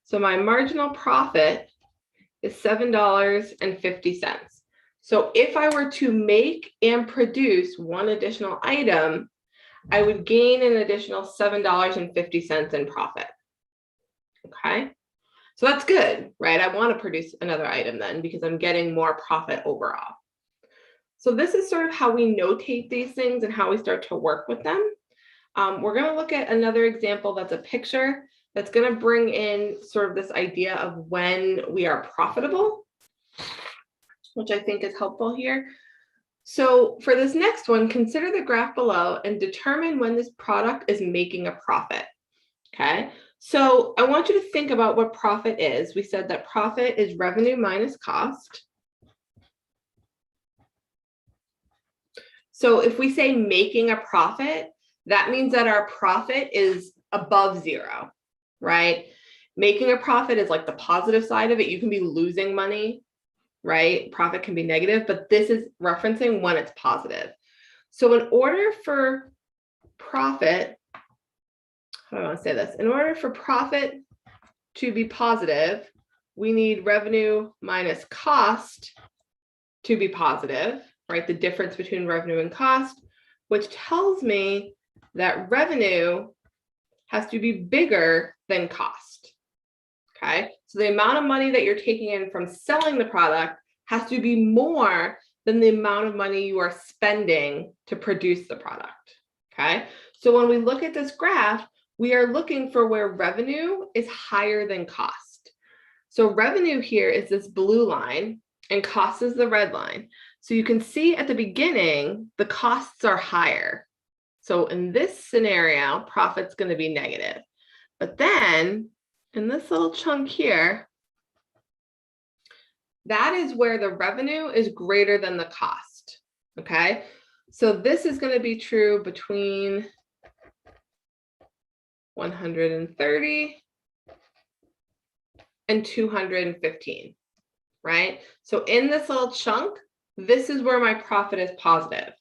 So my marginal profit is $7.50. So if I were to make and produce one additional item, I would gain an additional $7.50 in profit. Okay, so that's good, right? I want to produce another item then because I'm getting more profit overall. So this is sort of how we notate these things and how we start to work with them. We're going to look at another example that's a picture that's going to bring in sort of this idea of when we are profitable, which I think is helpful here. So for this next one, consider the graph below and determine when this product is making a profit. Okay, so I want you to think about what profit is. We said that profit is revenue minus cost. So if we say making a profit, that means that our profit is above zero, right? Making a profit is like the positive side of it. You can be losing money, right? Profit can be negative, but this is referencing when it's positive. So in order for profit, how do I want to say this? In order for profit to be positive, we need revenue minus cost to be positive, right? The difference between revenue and cost, which tells me that revenue has to be bigger than cost. Okay, so the amount of money that you're taking in from selling the product has to be more than the amount of money you are spending to produce the product. Okay, so when we look at this graph, we are looking for where revenue is higher than cost. So revenue here is this blue line and cost is the red line. So you can see at the beginning, the costs are higher. So in this scenario, profit's going to be negative. But then in this little chunk here, that is where the revenue is greater than the cost. Okay, so this is going to be true between 130 and 215, right? So in this little chunk, this is where my profit is positive.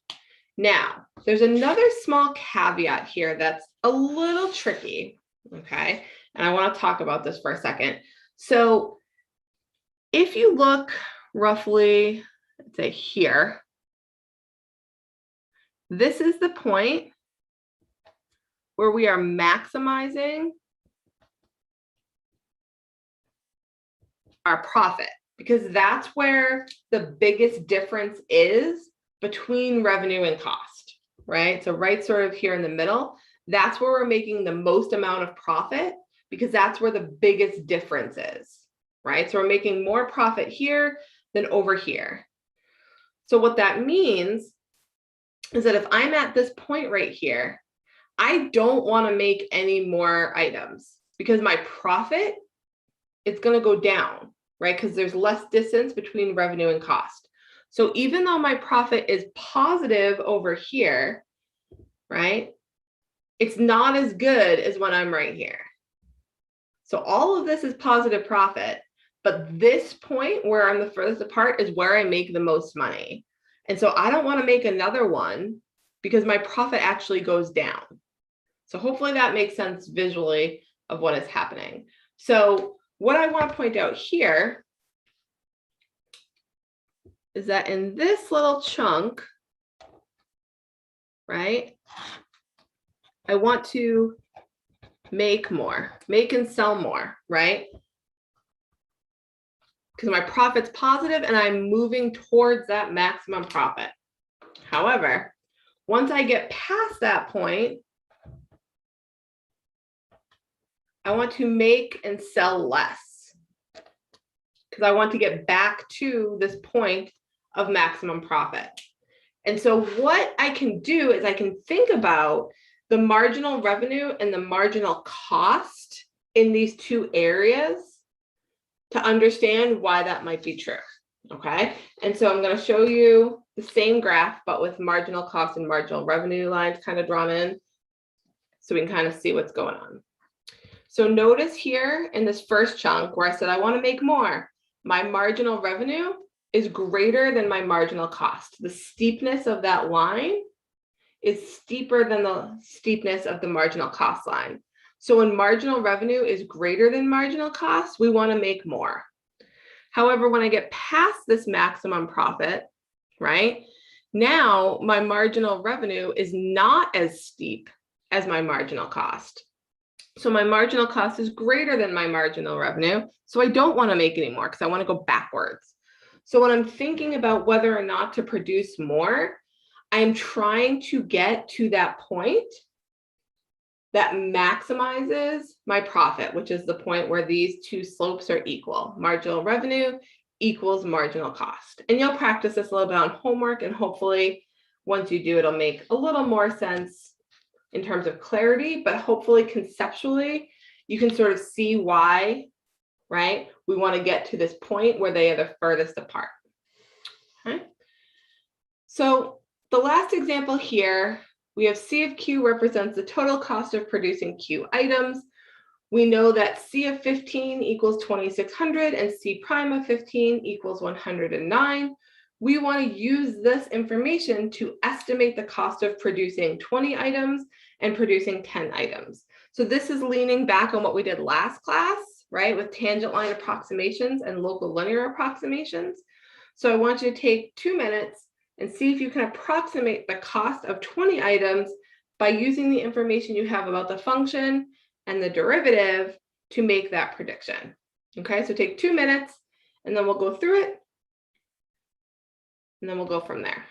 Now, there's another small caveat here that's a little tricky, okay? And I want to talk about this for a second. So if you look roughly, let's say here, this is the point where we are maximizing our profit, because that's where the biggest difference is between revenue and cost, right? So right sort of here in the middle, that's where we're making the most amount of profit, because that's where the biggest difference is, right? So we're making more profit here than over here. So what that means is that if I'm at this point right here, I don't want to make any more items because my profit, it's going to go down, right? Because there's less distance between revenue and cost. So even though my profit is positive over here, right, it's not as good as when I'm right here. So all of this is positive profit, but this point where I'm the furthest apart is where I make the most money. And so I don't want to make another one because my profit actually goes down. So hopefully that makes sense visually of what is happening. So what I want to point out here is that in this little chunk, right, I want to make more, make and sell more, right? Because my profit's positive and I'm moving towards that maximum profit. However, once I get past that point, I want to make and sell less because I want to get back to this point of maximum profit. And so what I can do is I can think about the marginal revenue and the marginal cost in these two areas to understand why that might be true, okay? And so I'm going to show you the same graph, but with marginal cost and marginal revenue lines kind of drawn in so we can kind of see what's going on. So notice here in this first chunk where I said I want to make more, my marginal revenue is greater than my marginal cost. The steepness of that line is steeper than the steepness of the marginal cost line. So when marginal revenue is greater than marginal cost, we want to make more. However, when I get past this maximum profit, right, now my marginal revenue is not as steep as my marginal cost. So my marginal cost is greater than my marginal revenue. So I don't want to make any more because I want to go backwards. So when I'm thinking about whether or not to produce more, I'm trying to get to that point that maximizes my profit, which is the point where these two slopes are equal. Marginal revenue equals marginal cost. And you'll practice this a little bit on homework, and hopefully once you do, it'll make a little more sense in terms of clarity, but hopefully conceptually, you can sort of see why, right, we want to get to this point where they are the furthest apart. Okay. So the last example here, we have C of Q represents the total cost of producing Q items. We know that C of 15 equals 2,600 and C prime of 15 equals 109. We want to use this information to estimate the cost of producing 20 items and producing 10 items. So this is leaning back on what we did last class, right, with tangent line approximations and local linear approximations. So I want you to take 2 minutes and see if you can approximate the cost of 20 items by using the information you have about the function and the derivative to make that prediction. Okay, so take 2 minutes and then we'll go through it and then we'll go from there.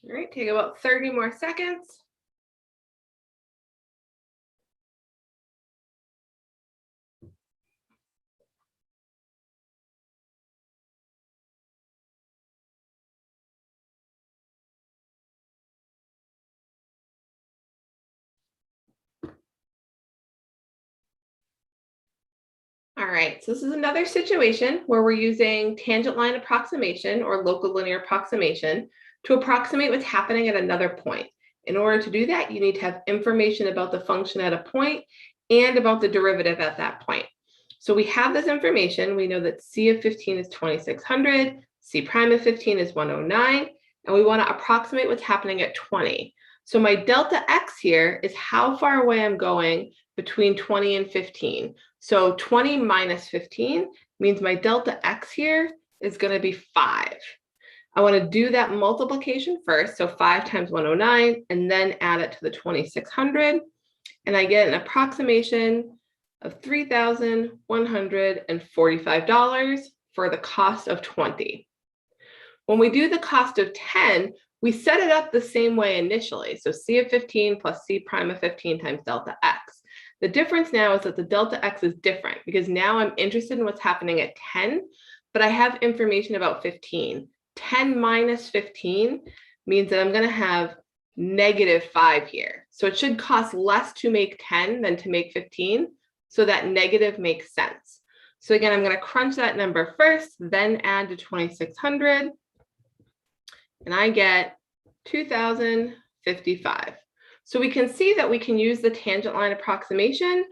All right, take about 30 more seconds. All right, so this is another situation where we're using tangent line approximation or local linear approximation to approximate what's happening at another point. In order to do that, you need to have information about the function at a point and about the derivative at that point. So we have this information. We know that C of 15 is 2600, C prime of 15 is 109, and we want to approximate what's happening at 20. So my delta x here is how far away I'm going between 20 and 15. So 20 minus 15 means my delta x here is going to be 5. I want to do that multiplication first. So 5 times 109, and then add it to the 2600. And I get an approximation of $3,145 for the cost of 20. When we do the cost of 10, we set it up the same way initially. So C of 15 plus C prime of 15 times delta x. The difference now is that the delta x is different because now I'm interested in what's happening at 10, but I have information about 15. 10 minus 15 means that I'm going to have -5 here. So it should cost less to make 10 than to make 15. So that negative makes sense. So again, I'm going to crunch that number first, then add to 2600. And I get 2,055. So we can see that we can use the tangent line approximation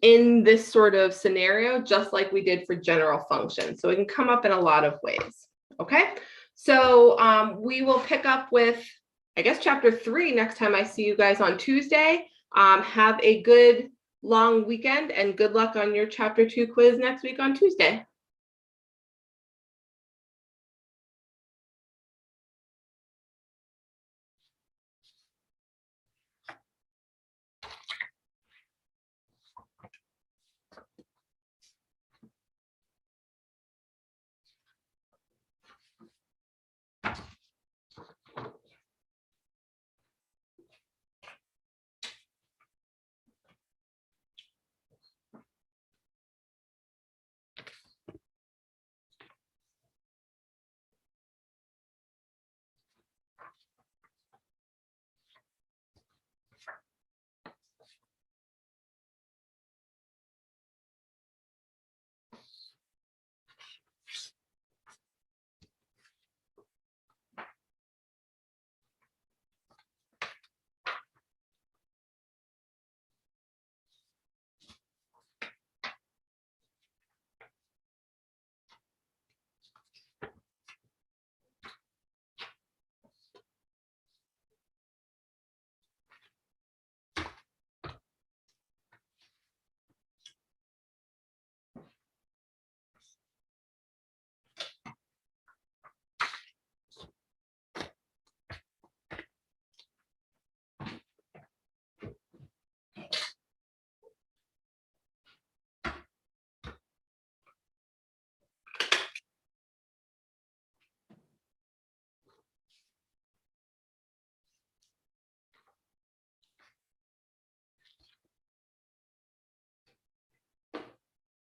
in this sort of scenario, just like we did for general functions. So it can come up in a lot of ways. Okay, so we will pick up with, I guess, chapter 3 next time I see you guys on Tuesday. Have a good long weekend and good luck on your chapter 2 quiz next week on Tuesday.